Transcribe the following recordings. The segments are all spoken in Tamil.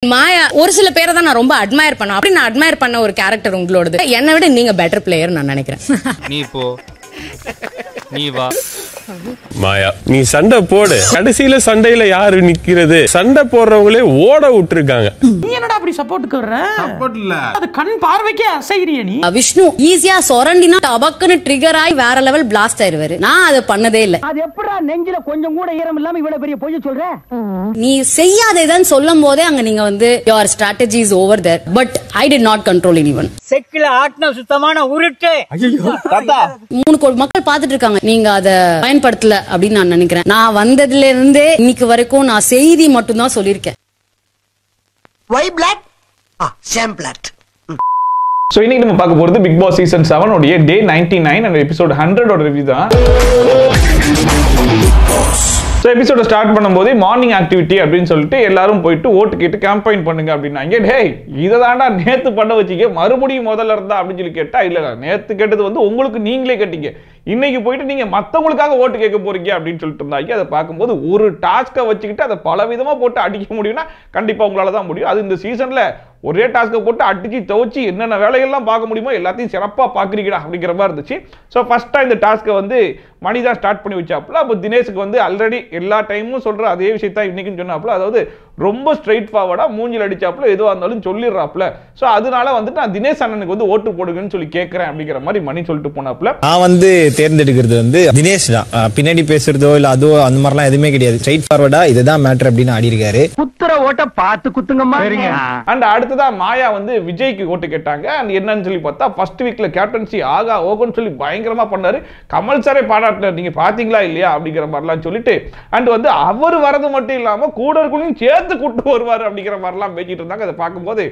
மாயா ஒரு சில பேரை தான் நான் ரொம்ப அட்மயர் பண்ணேன். அப்படி நான் அட்மயர் பண்ண ஒரு கேரக்டர் உங்களோடது. என்னை விட நீங்க பெட்டர் பிளேயர் நான் நினைக்கிறேன். நீ போ, நீ வா. மாயா நீ சண்டை போடு. கடைசியில சண்டையில யாரு நிக்கிறது? சண்டை போடுறவங்களே ஓட விட்டுருக்காங்க. நீ என்னடா அப்படி சப்போர்ட்டுக்கு வர்ற? சப்போர்ட் இல்ல, அது கண் பார்வைக்கே அசைறிய நீ. விஷ்ணு ஈஸியா சொரண்டினா டபக்குன்னு ட்ரிகர் ஆகி வேற லெவல் பிளாஸ்ட் ஆயிருவாரு. நான் அதை பண்ணதே இல்ல. அது எப்படா நெஞ்சில கொஞ்சம் கூட ஈரம் இல்லாம இவ்வளவு பெரிய பொய் சொல்ற? நீ செய்யாதேதான் சொல்லும் போதே அங்க நீங்க வந்து your strategy is over there, but I did not control anyone. செக்கில ஆட்ன சுத்தமான உருட்டு. ஐயோ தாத்தா 3 கோடி மக்கள் பாத்துட்டு இருக்காங்க. நீங்க அத பயன்படுத்தல அப்படின்னு நான் நினைக்கிறேன். நான் வந்ததுல இருந்தே இன்னைக்கு வரைக்கும் நான் செய்தி மட்டும் தான் சொல்லியிருக்கேன். Why black? Sham black. So இன்னைக்கு நம்ம பார்க்க போறது பிக் பாஸ் சீசன் 7 உடைய டே 99 and எபிசோட் 100 ஓட ரிவ்யூ தான். ஸோ எபிசோட ஸ்டார்ட் பண்ணும்போது மார்னிங் ஆக்டிவிட்டி அப்படின்னு சொல்லிட்டு எல்லாரும் போயிட்டு ஓட்டு கேட்டு கேம்பெயின் பண்ணுங்க அப்படின்னாங்க. டேய் இதை தாண்டா நேற்று பண்ண வச்சிக்க, மறுபடியும் முதல்ல இருந்தா அப்படின்னு சொல்லி கேட்டா இல்லை நேற்று கேட்டது வந்து உங்களுக்கு நீங்களே கேட்டீங்க, இன்னைக்கு போயிட்டு நீங்க மற்றவங்களுக்காக ஓட்டு கேட்க போறீங்க அப்படின்னு சொல்லிட்டு இருந்தாங்க. அதை பார்க்கும்போது ஒரு டாஸ்கை வச்சுக்கிட்டு அதை பல விதமா போட்டு அடிக்க முடியும்னா கண்டிப்பா உங்களால தான் முடியும். அது இந்த சீசன்ல ஒரே டாஸ்கை போட்டு அடிச்சு துவச்சி என்னென்ன வேலைகள்லாம் பார்க்க முடியுமோ எல்லாத்தையும் சிறப்பாக பார்க்குறீங்கடா அப்படிங்கிற மாதிரி இருந்துச்சு. ஸோ ஃபர்ஸ்ட்டாக இந்த டாஸ்க்கை வந்து மணி தான் ஸ்டார்ட் பண்ணி வச்சாப்புல. அப்போ தினேஷுக்கு வந்து ஆல்ரெடி எல்லா டைமும் சொல்கிற அதே விஷயத்தான் இன்னைக்குன்னு சொன்னாப்புல. அதாவது ரொம்ப ஸ்ட்ரைட் ஃபார்வர்டாக மூஞ்சில் அடிச்சாப்புல எதுவாக இருந்தாலும் சொல்லிடுறாப்புல. ஸோ அதனால வந்துட்டு நான் தினேஷ் அண்ணனுக்கு வந்து ஓட்டு போடுங்கன்னு சொல்லி கேட்குறேன் அப்படிங்கிற மாதிரி மணி சொல்லிட்டு போனாப்புல. நான் வந்து தேர்ந்தெடுக்கிறது வந்து தினேஷ் தான். பின்னாடி பேசுறதோ இல்லை அதோ அந்த மாதிரிலாம் எதுவுமே கிடையாது. ஸ்ட்ரைட் ஃபார்வர்டா இதுதான் மேட்டர் அப்படின்னு ஆடி இருக்காரு. குத்துற ஓட்ட பார்த்து குத்துங்கம்மா. அண்ட் அடுத்ததான் மாயா வந்து விஜய்க்கு ஓட்டு கேட்டாங்க. அண்ட் என்னன்னு சொல்லி பார்த்தா ஃபர்ஸ்ட் வீக்ல கேப்டன்சி ஆகா ஓகோன்னு சொல்லி பயங்கரமா பண்ணாரு. கமல் சாரே பாராட்டினார், நீங்க பாத்தீங்களா இல்லையா அப்படிங்கிற மாதிரிலாம் சொல்லிட்டு. அண்ட் வந்து அவர் வரது மட்டும் இல்லாம கூட இருக்கணும் சேர்த்து கூட்டு வருவாரு அப்படிங்கிற மாதிரிலாம் பேசிட்டு இருந்தாங்க. அதை பார்க்கும்போது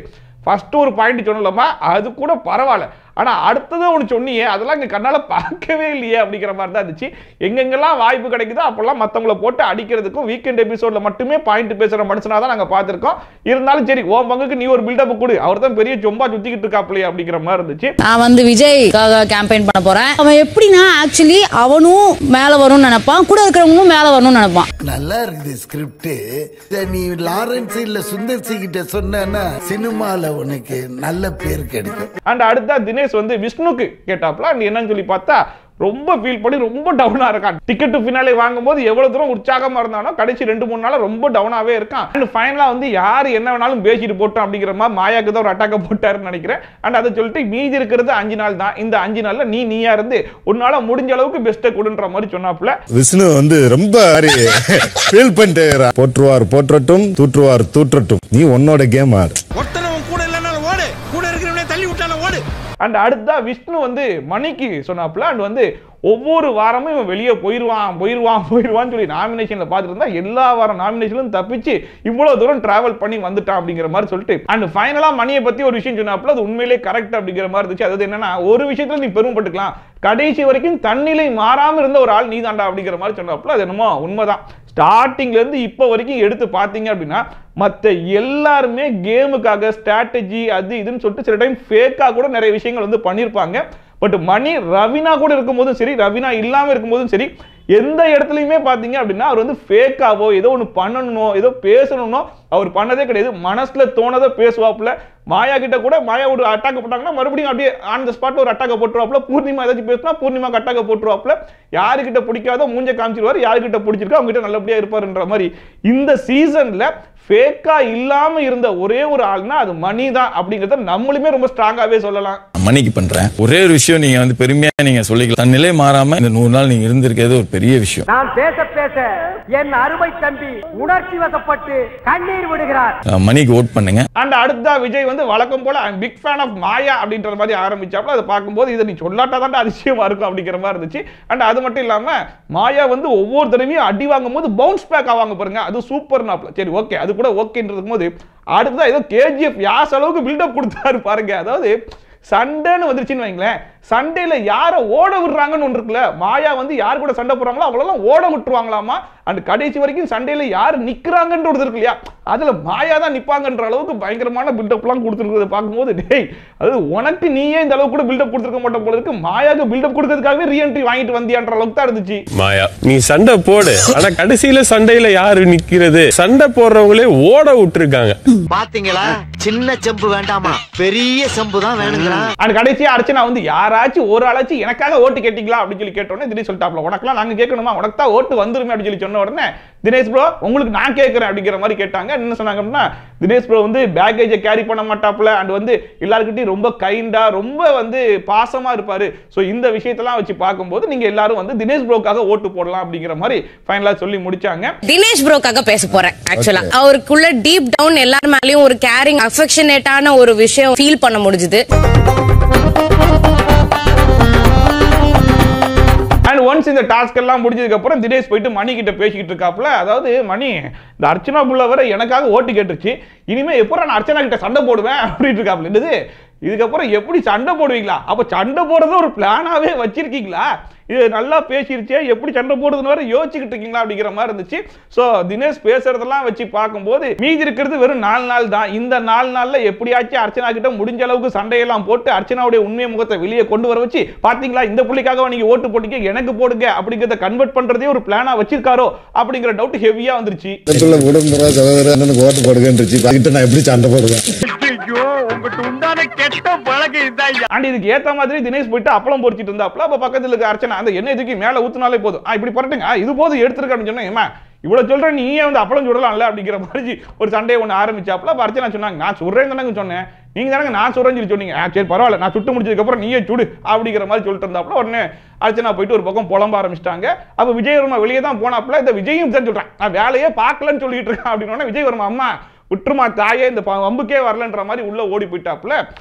ஃபர்ஸ்ட் ஒரு பாயிண்ட் சொன்னலாமா, அது கூட பரவாயில்ல. ஆனா அடுத்ததான் ஒன்று சொன்னியே அதெல்லாம் இங்க கண்ணால பார்க்கவே இல்லையே அப்படிங்கிற மாதிரி தான் இருந்துச்சு. எங்கெங்கெல்லாம் வாய்ப்பு கிடைக்குதோ அப்பெல்லாம் மற்றவங்களை போட்டு அடிக்கிறதுக்கும் வீக்கெண்ட் எபிசோட்ல மட்டுமே பாயிண்ட் பேசுற மனுஷனா தான் நாங்க பார்த்திருக்கோம். இருந்தாலும் சரி ஓ பங்குக்கு நீ ஒரு பில்டப் கொடு, அவர் தான் பெரிய சொம்பா சுத்திக்கிட்டு இருக்காப்லையே அப்படிங்கிற மாதிரி இருந்துச்சு. நான் வந்து விஜய்க்காக கேம்பெயின் பண்ண போறேன். அவன் எப்படின்னா ஆக்சுவலி அவனும் மேல வரும்னு நினைப்பான், கூட இருக்கிறவங்களும் மேல வரணும்னு நினைப்பான். நல்லா இருக்குது ஸ்கிரிப்ட். நீ லாரன்ஸ் இல்ல சுந்தர் சி கிட்ட சொன்னா சினிமால உனக்கு நல்ல பேர் கிடைக்கும். அண்ட் அடுத்த தினேஷ் வந்து விஷ்ணுக்கு கேட்டாப்ல. என்னன்னு சொல்லி பார்த்தா ரொம்ப ஃபீல் பண்ணி ரொம்ப டவுனா இருக்கான். டிக்கெட் டு ஃபினாலே வாங்கும்போது எவ்வளவு தூரம் உற்சாகமா இருந்தானோ கடைசி 2-3 நாளா ரொம்ப டவுனாவே இருக்கான். அண்ட் ஃபைனலா வந்து யார் என்ன வேணாலும் பேசிட்டு போட்டோம் அப்படிங்கிற மாதிரி மாயாக்கு தான் ஒரு அட்டாக்க போட்டாருன்னு நினைக்கிறேன். அண்ட் அதை சொல்லிட்டு மீதி இருக்கிறது 5 நாள் தான். இந்த 5 நாள்ல நீயா இருந்து உன்னால முடிஞ்ச அளவுக்கு பெஸ்ட்டை கொடுன்ற மாதிரி சொன்னாப்ல. விஷ்ணு வந்து ரொம்ப ஃபீல் பண்ணிட்டு போற்றுவார் போற்றட்டும் தூற்றுவார் தூற்றட்டும், நீ உன்னோட கேம் ஆடு. அண்ட் அடுத்தா விஷ்ணு வந்து மணிக்கு சொன்னாப்ல. அண்ட் வந்து ஒவ்வொரு வாரமும் இவன் வெளியே போயிடுவான்னு சொல்லி நாமினேஷன்ல பார்த்துட்டு இருந்தா எல்லா வாரம் நாமினேஷனும் தப்பிச்சு இவ்வளவு தூரம் டிராவல் பண்ணி வந்துட்டான் அப்படிங்கிற மாதிரி சொல்லிட்டு. அண்ட் ஃபைனலா மணியை பத்தி ஒரு விஷயம் சொன்னாப்ல, அது உண்மையிலே கரெக்ட் அப்படிங்கிற மாதிரி இருந்துச்சு. அதாவது என்னன்னா ஒரு விஷயத்துல நீ பெருமைப்பட்டுக்கலாம், கடைசி வரைக்கும் தன்னிலை மாறாம இருந்த ஒரு ஆள் நீ தாண்டா அப்படிங்கிற மாதிரி சொன்னாப்ல. அது என்னமோ உண்மைதான். ஸ்டார்டிங்ல இருந்து இப்போ வரைக்கும் எடுத்து பார்த்தீங்க அப்படின்னா மற்ற எல்லாருமே கேமுக்காக ஸ்ட்ராட்டஜி அது இதுன்னு சொல்லிட்டு சில டைம் ஃபேக்கா கூட நிறைய விஷயங்கள் வந்து பண்ணியிருப்பாங்க. பட் மணி ரவீனா கூட இருக்கும்போதும் சரி, ரவீனா இல்லாமல் இருக்கும்போதும் சரி, எந்த இடத்துலையுமே பார்த்தீங்க அப்படின்னா அவர் வந்து ஃபேக்காவோ ஏதோ ஒன்று பண்ணணுமோ ஏதோ பேசணும்னோ அவர் பண்ணதே கிடையாது. மனசுல தோணதை பேசுவாப்புல. மாயா கிட்ட கூட மாயா ஒரு அட்டாக் போட்டாங்கன்னா மறுபடியும் அப்படியே ஆன் த ஸ்பாட் ஒரு அட்டாக்க போட்டுருவாப்புல. பூர்ணிமா ஏதாச்சும் பேசினா பூர்ணிமாக்கு அட்டாக்க போட்டுருவாப்புல. யாருக்கிட்ட பிடிக்காதோ மூஞ்ச காமிச்சிருவாரு, யாருக்கிட்ட பிடிச்சிருக்கோ அவங்க கிட்ட நல்லபடியா இருப்பாருன்ற மாதிரி. இந்த சீசன்ல ஃபேக்கா இல்லாம இருந்த ஒரே ஒரு ஆள்னா அது மணி தான் அப்படிங்கறத நம்மளுமே ரொம்ப ஸ்ட்ராங்காவே சொல்லலாம். மணிக்கு பண்றேன் ஒரே ஒரு விஷயம், நீங்க வந்து பெருமையா நீங்க சொல்லிக்கலாம், தன் நிலை மாறாம இந்த 100 நாள் நீங்க இருந்திருக்கிறது ஒரு பெரிய விஷயம். நான் பேச பேச என் அருமை தம்பி உணர்ச்சி வசப்பட்டு கண்ணீர் விடுகிறார். மணிக்கு ஓட் பண்ணுங்க. அண்ட் அடுத்தா விஜய் வந்து வழக்கம் போல ஐ அம் பிக் ஃபேன் ஆஃப் மாயா அப்படின்ற மாதிரி ஆரம்பிச்சாப்ல. அதை பார்க்கும்போது இதை நீ சொல்லாட்டா தான் அதிசயமா இருக்கும் அப்படிங்கிற மாதிரி இருந்துச்சு. அண்ட் அது மட்டும் இல்லாம மாயா வந்து ஒவ்வொரு தடவையும் அடி வாங்கும் போது பவுன்ஸ் பேக் ஆவாங்க பாருங்க, அது சூப்பர் நாப்ல. சரி ஓகே அது கூட ஓகேன்றது போது அடுத்ததான் ஏதோ கேஜிஎஃப் யாஸ் அளவுக்கு பில்டப் கொடுத்தாரு பாருங்க. அதாவது சண்டைன்னு வந்துருச்சுன்னு வைங்களேன், சண்டையில யாரை ஓட விடுறாங்கன்னு ஒன்று இருக்குல்ல, மாயா வந்து யார் கூட சண்டை போடுறாங்களோ அவங்களெல்லாம் ஓட விட்டுருவாங்களாமா. அண்ட் கடைசி வரைக்கும் சண்டையில யார் நிக்கிறாங்கன்ற ஒரு இருக்கு இல்லையா, அதுல மாயா தான் நிப்பாங்கன்ற அளவுக்கு பயங்கரமான பில்டப்லாம் கொடுத்துருக்கிறத பார்க்கும்போது, டேய் அது உனக்கு நீயே இந்த அளவுக்கு கூட பில்டப் கொடுத்துருக்க மாட்ட போல இருக்கு, மாயாவுக்கு பில்டப் கொடுக்கறதுக்காகவே ரீஎன்ட்ரி வாங்கிட்டு வந்தியான்ற அளவுக்கு தான் இருந்துச்சு. மாயா நீ சண்டை போடு, ஆனா கடைசியில சண்டையில யாரு நிக்கிறது, சண்டை போடுறவங்களே ஓட விட்டுருக்காங்க. பாத்தீங்களா, சின்ன செம்பு வேண்டாமா, பெரிய செம்பு தான் வேணுங்களா. அண்ட் கடைசியா அர்ச்சனா வந்து யாராச்சும் ஒரு ஆளாச்சும் எனக்காக ஓட்டு கேட்டீங்களா அப்படின்னு சொல்லி கேட்டோன்னே திடீர் சொல்லிட்டாப்ல, உனக்கெல்லாம் நாங்க கேட்கணுமா, உனக்கு தான் ஓட்டு வந்துருமே அப்படின்னு சொல்லி சொன்ன உடனே தினேஷ் ப்ரோ உங்களுக்கு நான் கேட்கறேன் அப்படிங்கிற மாதிரி கேட்டாங்க. என்ன சொன்னாங்க அப்படின்னா, தினேஷ் ப்ரோ வந்து பேக்கேஜை கேரி பண்ண மாட்டாப்ல, அண்ட் வந்து எல்லாருக்கிட்டையும் ரொம்ப கைண்டா ரொம்ப வந்து பாசமா இருப்பாரு. ஸோ இந்த விஷயத்தெல்லாம் வச்சு பார்க்கும்போது நீங்க எல்லாரும் வந்து தினேஷ் ப்ரோக்காக ஓட்டு போடலாம் அப்படிங்கிற மாதிரி ஃபைனலா சொல்லி முடிச்சாங்க. தினேஷ் ப்ரோக்காக பேச போறேன். ஆக்சுவலா அவருக்குள்ள டீப் டவுன் எல்லார் மேலயும் ஒரு கேரிங் அஃபெக்ஷனேட்டான ஒரு விஷயம் ஃபீல் பண்ண முடிஞ்சுது. அண்ட் ஒன்ஸ் இந்த டாஸ்க் எல்லாம் முடிஞ்சதுக்கு அப்புறம் தினேஷ் போயிட்டு மணி கிட்ட பேசிக்கிட்டு இருக்காப்ல, அதாவது மணி இந்த அர்ச்சனா புள்ள வர எனக்காக ஓட்டு கேட்டுருச்சு, இனிமே எப்போ நான் அர்ச்சனா கிட்ட சண்டை போடுவேன் அப்படின்னு இருக்காப்ல. என்னது இதுக்கப்புறம் எப்படி சண்டை போடுவீங்களா, அப்ப சண்டை போடுறது ஒரு பிளானாவே வச்சிருக்கீங்களா, இது நல்லா பேசிருச்சே எப்படி சண்டை போடுறதுன்னு வேற யோசிச்சுக்கிட்டு இருக்கீங்களா அப்படிங்கிற மாதிரி இருந்துச்சு. ஸோ தினேஷ் பேசுறதெல்லாம் வச்சு பார்க்கும்போது மீதி இருக்கிறது வெறும் 4 நாள் தான். இந்த 4 நாள்ல எப்படியாச்சும் அர்ச்சனா கிட்ட முடிஞ்ச அளவுக்கு சண்டையெல்லாம் போட்டு அர்ச்சனாவுடைய உண்மை முகத்தை வெளியே கொண்டு வர வச்சு, பாத்தீங்களா இந்த புள்ளிக்காக நீங்க ஓட்டு போட்டீங்க எனக்கு போடுங்க அப்படிங்கிறத கன்வெர்ட் பண்றதே ஒரு பிளானா வச்சிருக்காரோ அப்படிங்கிற டவுட் ஹெவியா வந்துருச்சு. ஓட்டு போடுங்கன்றுச்சு, நான் எப்படி சண்டை போடுவேன். அண்ட் இதுக்கு ஏத்த மாதிரி தினேஷ் போயிட்டு அப்பளம் பொரிச்சிட்டு இருந்தாப்ல. அப்ப பக்கத்துல இருக்க அர்ச்சனா அந்த எண்ணெய் தூக்கி மேல ஊத்துனாலே போதும், இப்படி பரட்டுங்க இது போதும் எடுத்துருக்க அப்படின்னு சொன்னா, இவ்வளவு சொல்ற நீயே வந்து அப்பளம் சுடலாம்ல அப்படிங்கிற மாதிரி ஒரு சண்டையை ஒன்று ஆரம்பிச்சாப்ல. அப்ப அர்ச்சனா சொன்னாங்க நான் சொல்றேன் தானே சொன்னேன், நீங்க தானே நான் சொல்றேன்னு சொல்லி சொன்னீங்க, சரி பரவாயில்ல நான் சுட்டு முடிச்சதுக்கு அப்புறம் நீயே சுடு அப்படிங்கிற மாதிரி சொல்லிட்டு இருந்தாப்ல. உடனே அர்ச்சனா போயிட்டு ஒரு பக்கம் புலம்ப ஆரம்பிச்சிட்டாங்க. அப்ப விஜயவர்மா வெளியே தான் போனாப்ல, இந்த விஜயும் தான் சொல்றேன் நான் வேலையே பார்க்கலன்னு சொல்லிட்டு இருக்கேன் அப்படின்னு. விஜயவர்மா அம்மா விட்டுருமா தாயே இந்த வம்புக்கே வரலன்ற மாதிரி உள்ள ஓடி போயிட்டாப்ல.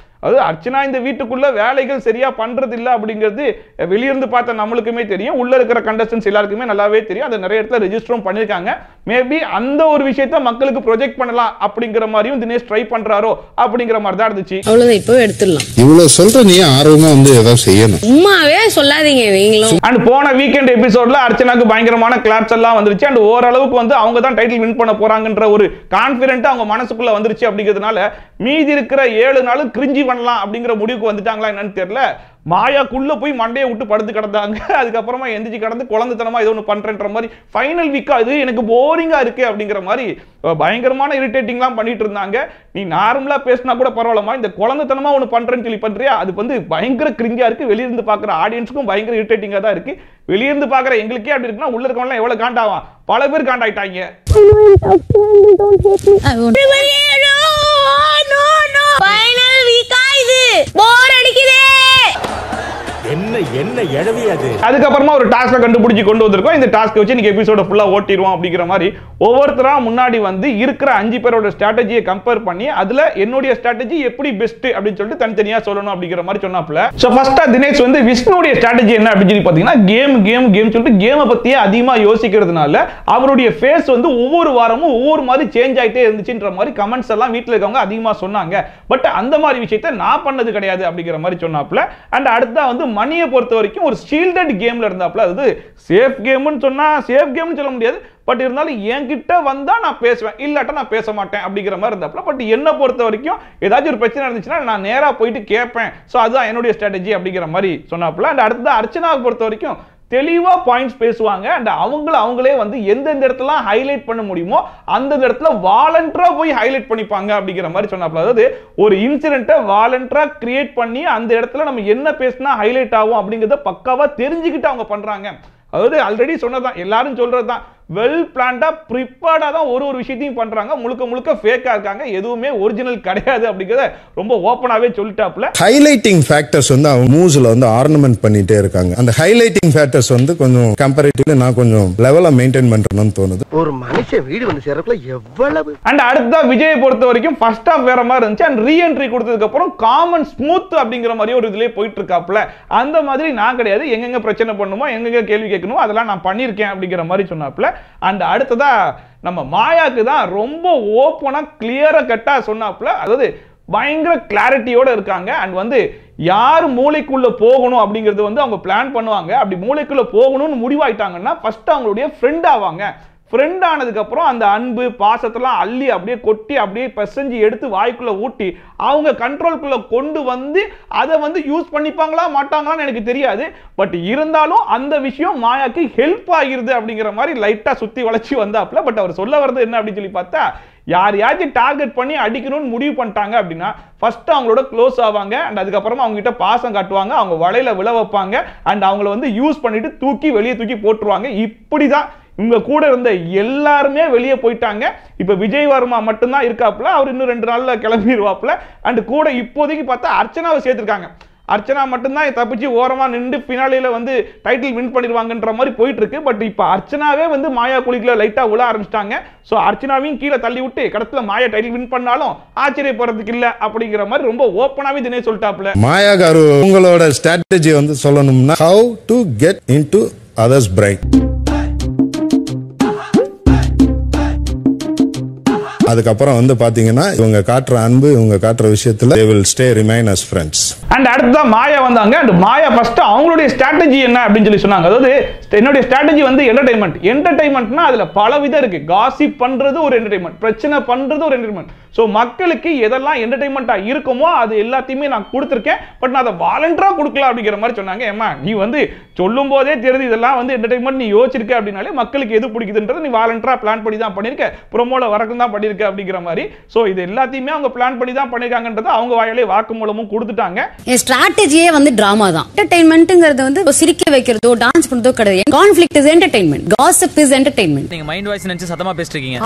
அது அர்ச்சனா இந்த வீட்டுக்குள்ள வேலைகள் சரியா பண்றது இல்ல அப்படிங்கிறது வெளியிருந்து பார்த்த நம்மளுக்குமே தெரியும், உள்ள இருக்கிற கண்டஸ்டன்ஸ் எல்லாருக்குமே நல்லாவே தெரியும். அதை நிறைய இடத்துல ரெஜிஸ்டரும் பண்ணிருக்காங்க. மேபி அந்த ஒரு விஷயத்தை மக்களுக்கு ப்ரொஜெக்ட் பண்ணலாம் அப்படிங்கிற மாதிரியும் தினேஷ் ட்ரை பண்றாரோ அப்படிங்கிற மாதிரி தான் இருந்துச்சு. அவ்வளவுதான், இப்போ எடுத்துடலாம். இவ்வளவு சொல்ற நீ ஆர்வமா வந்து ஏதாவது செய்யணும், உண்மாவே சொல்லாதீங்க நீங்களும். அண்ட் போன வீக்கெண்ட் எபிசோட்ல அர்ச்சனாக்கு பயங்கரமான கிளாப்ஸ் எல்லாம் வந்துருச்சு. அண்ட் ஓரளவுக்கு வந்து அவங்க தான் டைட்டில் வின் பண்ண போறாங்கன்ற ஒரு கான்பிடென்ட் அவங்க மனசுக்குள்ள வந்துருச்சு. அப்படிங்கிறதுனால மீதி இருக்கிற 7 நாளும் கிரிஞ்சி பண்ணலாம் அப்படிங்கிற முடிவுக்கு வந்துட்டாங்களா என்னன்னு தெரியல. மாயாக்குள்ள போய் மண்டையை விட்டு படுத்து கிடந்தாங்க. அதுக்கப்புறமா எந்திரிச்சு கடந்து குழந்தைத்தனமா ஏதோ ஒன்று பண்றேன்ற மாதிரி ஃபைனல் வீக்கா இது எனக்கு போரிங்கா இருக்கு அப்படிங்கிற மாதிரி பயங்கரமான இரிட்டேட்டிங்லாம் பண்ணிட்டு இருந்தாங்க. நீ நார்மலா பேசினா கூட பரவாயில்லமா, இந்த குழந்தைத்தனமா ஒன்று பண்றேன்னு சொல்லி பண்றியா, அது வந்து பயங்கர கிரிஞ்சா இருக்கு. வெளியிருந்து பாக்குற ஆடியன்ஸுக்கும் பயங்கர இரிட்டேட்டிங்கா தான் இருக்கு. வெளியிருந்து பாக்குற எங்களுக்கே அப்படி இருக்குன்னா உள்ள இருக்கவங்க எவ்வளவு காண்டாவா, பல பேர் காண்டாயிட்டாங்க. அதுக்கப்புறமா ஒரு டாஸ்க் கண்டுபிடிச்சு கொண்டு வந்திருக்கோம். இந்த டாஸ்க் வச்சு நீங்க எபிசோட ஃபுல்லா ஓட்டிடுவோம் அப்படிங்கிற மாதிரி ஒவ்வொருத்தரா முன்னாடி வந்து இருக்கிற 5 பேரோட ஸ்ட்ராட்டஜியை கம்பேர் பண்ணி அதுல என்னுடைய ஸ்ட்ராட்டஜி எப்படி பெஸ்ட் அப்படின்னு சொல்லிட்டு தனித்தனியா சொல்லணும் அப்படிங்கிற மாதிரி சொன்னாப்ல. சோ ஃபர்ஸ்டா தினேஷ் வந்து விஷ்ணுடைய ஸ்ட்ராட்டஜி என்ன அப்படின்னு சொல்லி பாத்தீங்கன்னா, கேம் சொல்லிட்டு கேமை பத்தியே அதிகமா யோசிக்கிறதுனால அவருடைய ஃபேஸ் வந்து ஒவ்வொரு வாரமும் ஒவ்வொரு மாதிரி சேஞ்ச் ஆயிட்டே இருந்துச்சுன்ற மாதிரி கமெண்ட்ஸ் எல்லாம் வீட்டுல இருக்கவங்க அதிகமா சொன்னாங்க. பட் அந்த மாதிரி விஷயத்தை நான் பண்ணது கிடையாது அப்படிங்கிற மாதிரி சொன்னாப்ல. அண்ட் அடுத்தா வந்து மணியை பொறுத்த வரைக்கும் ஒரு ஷீல்டட் கேம்ல இருந்தாப்ல. அது சேஃப் கேம்னு சொன்னா சேஃப் கேம்னு சொல்ல முடியாது, பட் இருந்தாலும் என்கிட்ட வந்தா நான் பேசுவேன், இல்லாட்டா நான் பேச மாட்டேன் அப்படிங்கிற மாதிரி இருந்தாப்ல. பட் என்ன பொறுத்த வரைக்கும் ஏதாச்சும் ஒரு பிரச்சனை இருந்துச்சுன்னா நான் நேரா போயிட்டு கேட்பேன். ஸோ அதுதான் என்னுடைய ஸ்ட்ராட்டஜி அப்படிங்கிற மாதிரி சொன்னாப்ல. அண்ட் அடுத்தது அர்ச்சனாவை பொறுத்த வரைக்கும் தெளிவா பாயிண்ட்ஸ் பேசுவாங்க. அண்ட் அவங்களே வந்து எந்தெந்த இடத்துல ஹைலைட் பண்ண முடியுமோ அந்த இடத்துல வாலண்டரா போய் ஹைலைட் பண்ணிப்பாங்க அப்படிங்கிற மாதிரி சொன்னாப்ல. அதாவது ஒரு இன்சிடென்ட்டை வாலண்டரா கிரியேட் பண்ணி அந்த இடத்துல நம்ம என்ன பேசினா ஹைலைட் ஆகும் அப்படிங்கிறத பக்காவா தெரிஞ்சுக்கிட்டு அவங்க பண்றாங்க. அதாவது ஆல்ரெடி சொன்னதான், எல்லாரும் சொல்றதுதான், வெல் பிளான்டா ப்ரிப்பேர்டா தான் ஒரு விஷயத்தையும் பண்றாங்க. முழுக்க ஃபேக்கா இருக்காங்க, எதுவுமே ஒரிஜினல் கிடையாது அப்படிங்கறத ரொம்ப ஓபனாவே சொல்லிட்டாப்ல. ஹைலைட்டிங் ஃபேக்டர்ஸ் வந்து அவங்க மூவ்ஸ்ல வந்து ஆர்னமெண்ட் பண்ணிட்டே இருக்காங்க. அந்த ஹைலைட்டிங் ஃபேக்டர்ஸ் வந்து கொஞ்சம் கம்பேரிட்டிவ்லி நான் கொஞ்சம் லெவலா மெயின்டைன் பண்றேன்னு தோணுது. ஒரு மனுஷன் வீடு வந்து சேர்றதுல எவ்வளவு. அண்ட் அடுத்ததா விஜயை பொறுத்த வரைக்கும் ஃபர்ஸ்ட் ஆஃப் வேற மாதிரி இருந்துச்சு. அண்ட் ரீஎன்ட்ரி கொடுத்ததுக்கு அப்புறம் காமன் ஸ்மூத் அப்படிங்கிற மாதிரி ஒரு இதுலயே போயிட்டு இருக்காப்ல. அந்த மாதிரி நான் கிடையாது, எங்கெங்க பிரச்சனை பண்ணுமோ எங்கெங்க கேள்வி கேட்கணும் அதெல்லாம் நான் பண்ணிருக்கேன் அப்படிங்கிற மாதிரி சொன்னாப்ல. அண்ட் அடுத்ததா நம்ம மாயாக்கு தான் ரொம்ப ஓப்பனா கிளியரா கட்டா சொன்னாப்ல. அதாவது பயங்கர கிளாரிட்டியோட இருக்காங்க. அண்ட் வந்து யார் மூளைக்குள்ள போகணும் அப்படிங்கிறது வந்து அவங்க பிளான் பண்ணுவாங்க. அப்படி மூளைக்குள்ள போகணும்னு முடிவாயிட்டாங்கன்னா ஃபர்ஸ்ட் அவங்களுடைய ஃப்ரெண்ட் ஆவாங்க. ஃப்ரெண்ட் ஆனதுக்கு அப்புறம் அந்த அன்பு பாசத்தெல்லாம் அள்ளி அப்படியே கொட்டி அப்படியே பசஞ்சு எடுத்து வாய்க்குள்ள ஊட்டி அவங்க கண்ட்ரோல்குள்ள கொண்டு வந்து அதை வந்து யூஸ் பண்ணிப்பாங்களா மாட்டாங்களான்னு எனக்கு தெரியாது. பட் இருந்தாலும் அந்த விஷயம் மாயாக்கு ஹெல்ப் ஆகிருது அப்படிங்கிற மாதிரி லைட்டா சுத்தி வளைச்சி வந்தாப்ல. பட் அவர் சொல்ல வர்றது என்ன அப்படின்னு சொல்லி பார்த்தா, யாரையாச்சும் டார்கெட் பண்ணி அடிக்கணும்னு முடிவு பண்ணிட்டாங்க அப்படின்னா ஃபர்ஸ்ட் அவங்களோட க்ளோஸ் ஆவாங்க. அண்ட் அதுக்கப்புறமா அவங்க கிட்ட பாசம் காட்டுவாங்க, அவங்க வலையில விழ வைப்பாங்க. அண்ட் அவங்கள வந்து யூஸ் பண்ணிட்டு தூக்கி வெளியே தூக்கி போட்டுருவாங்க. இப்படிதான் இவங்க கூட இருந்த எல்லாருமே வெளியே போயிட்டாங்க. இப்ப விஜய் வர்மா மட்டும்தான் இருக்காப்ல. அவர் இன்னும் 2 நாள்ல கிளம்பிடுவாப்ல. அண்ட் கூட இப்போதைக்கு பார்த்தா அர்ச்சனாவை சேர்த்திருக்காங்க. அர்ச்சனா மட்டும்தான் தப்பிச்சு ஓரமா நின்று பினாலில வந்து டைட்டில் வின் பண்ணிடுவாங்கன்ற மாதிரி போயிட்டு இருக்கு. பட் இப்ப அர்ச்சனாவே வந்து மாயா குளிக்கல லைட்டா உள்ள ஆரம்பிச்சிட்டாங்க. சோ அர்ச்சனாவையும் கீழே தள்ளி விட்டு கடத்துல மாயா டைட்டில் வின் பண்ணாலும் ஆச்சரியப்படுறதுக்கு இல்ல அப்படிங்கிற மாதிரி ரொம்ப ஓப்பனாவே தினேஷ் சொல்லிட்டாப்ல. மாயா காரு உங்களோட ஸ்ட்ராட்டஜி வந்து சொல்லணும்னா how to get into others brain. அதுக்கப்புறம் வந்து பாத்தீங்கன்னா இவங்க காட்டுற அன்பு இவங்க காட்டுற விஷயத்துல they will stay remain as friends. And அடுத்ததா மாயா வந்தாங்க. அண்ட் மாயா ஃபர்ஸ்ட் அவங்களுடைய ஸ்ட்ராட்டஜி என்ன அப்படின்னு சொல்லி சொன்னாங்க. அதாவது என்னுடைய ஸ்ட்ராட்டஜி வந்து என்டர்டைன்மெண்ட்னா அதுல பல விதம் இருக்கு. காசிப் பண்றது ஒரு என்டர்டைன்மெண்ட், பிரச்சனை பண்றது ஒரு என்டர்டைன்மெண்ட். ஸோ மக்களுக்கு எதெல்லாம் என்டர்டைன்மெண்டா இருக்குமோ அது எல்லாத்தையுமே நான் கொடுத்துருக்கேன். பட் நான் அதை வாலண்டரா கொடுக்கல அப்படிங்கிற மாதிரி சொன்னாங்க. ஏமா நீ வந்து சொல்லும் போதே தெரியுது இதெல்லாம் வந்து என்டர்டைன்மெண்ட் நீ யோசிச்சிருக்க அப்படின்னாலே மக்களுக்கு எது பிடிக்குதுன்றது நீ வாலண்டரா பிளான் பண்ணி தான் பண்ணிருக்க, ப்ரோமோல வரக்கும் தான் பண்ணிருக்க அப்படிங்கிற மாதிரி. ஸோ இது எல்லாத்தையுமே அவங்க பிளான் பண்ணி தான் பண்ணிருக்காங்கன்றது அவங்க வாயிலே வாக்குமூலமும் கொடுத்துட்டாங்க. என் ஸ்ட்ராட்டஜியே வந்து டிராமா தான். என்டர்டைன்மெண்ட்ங்கிறது வந்து சிரிக்க வைக்கிறதோ டான்ஸ் பண்றதோ கிடையாது. Conflict is entertainment, gossip is entertainment. நீங்க மைண்ட் வாய்ஸ் நினைச்சு சத்தமா பேசிட்டு இருக்கீங்க.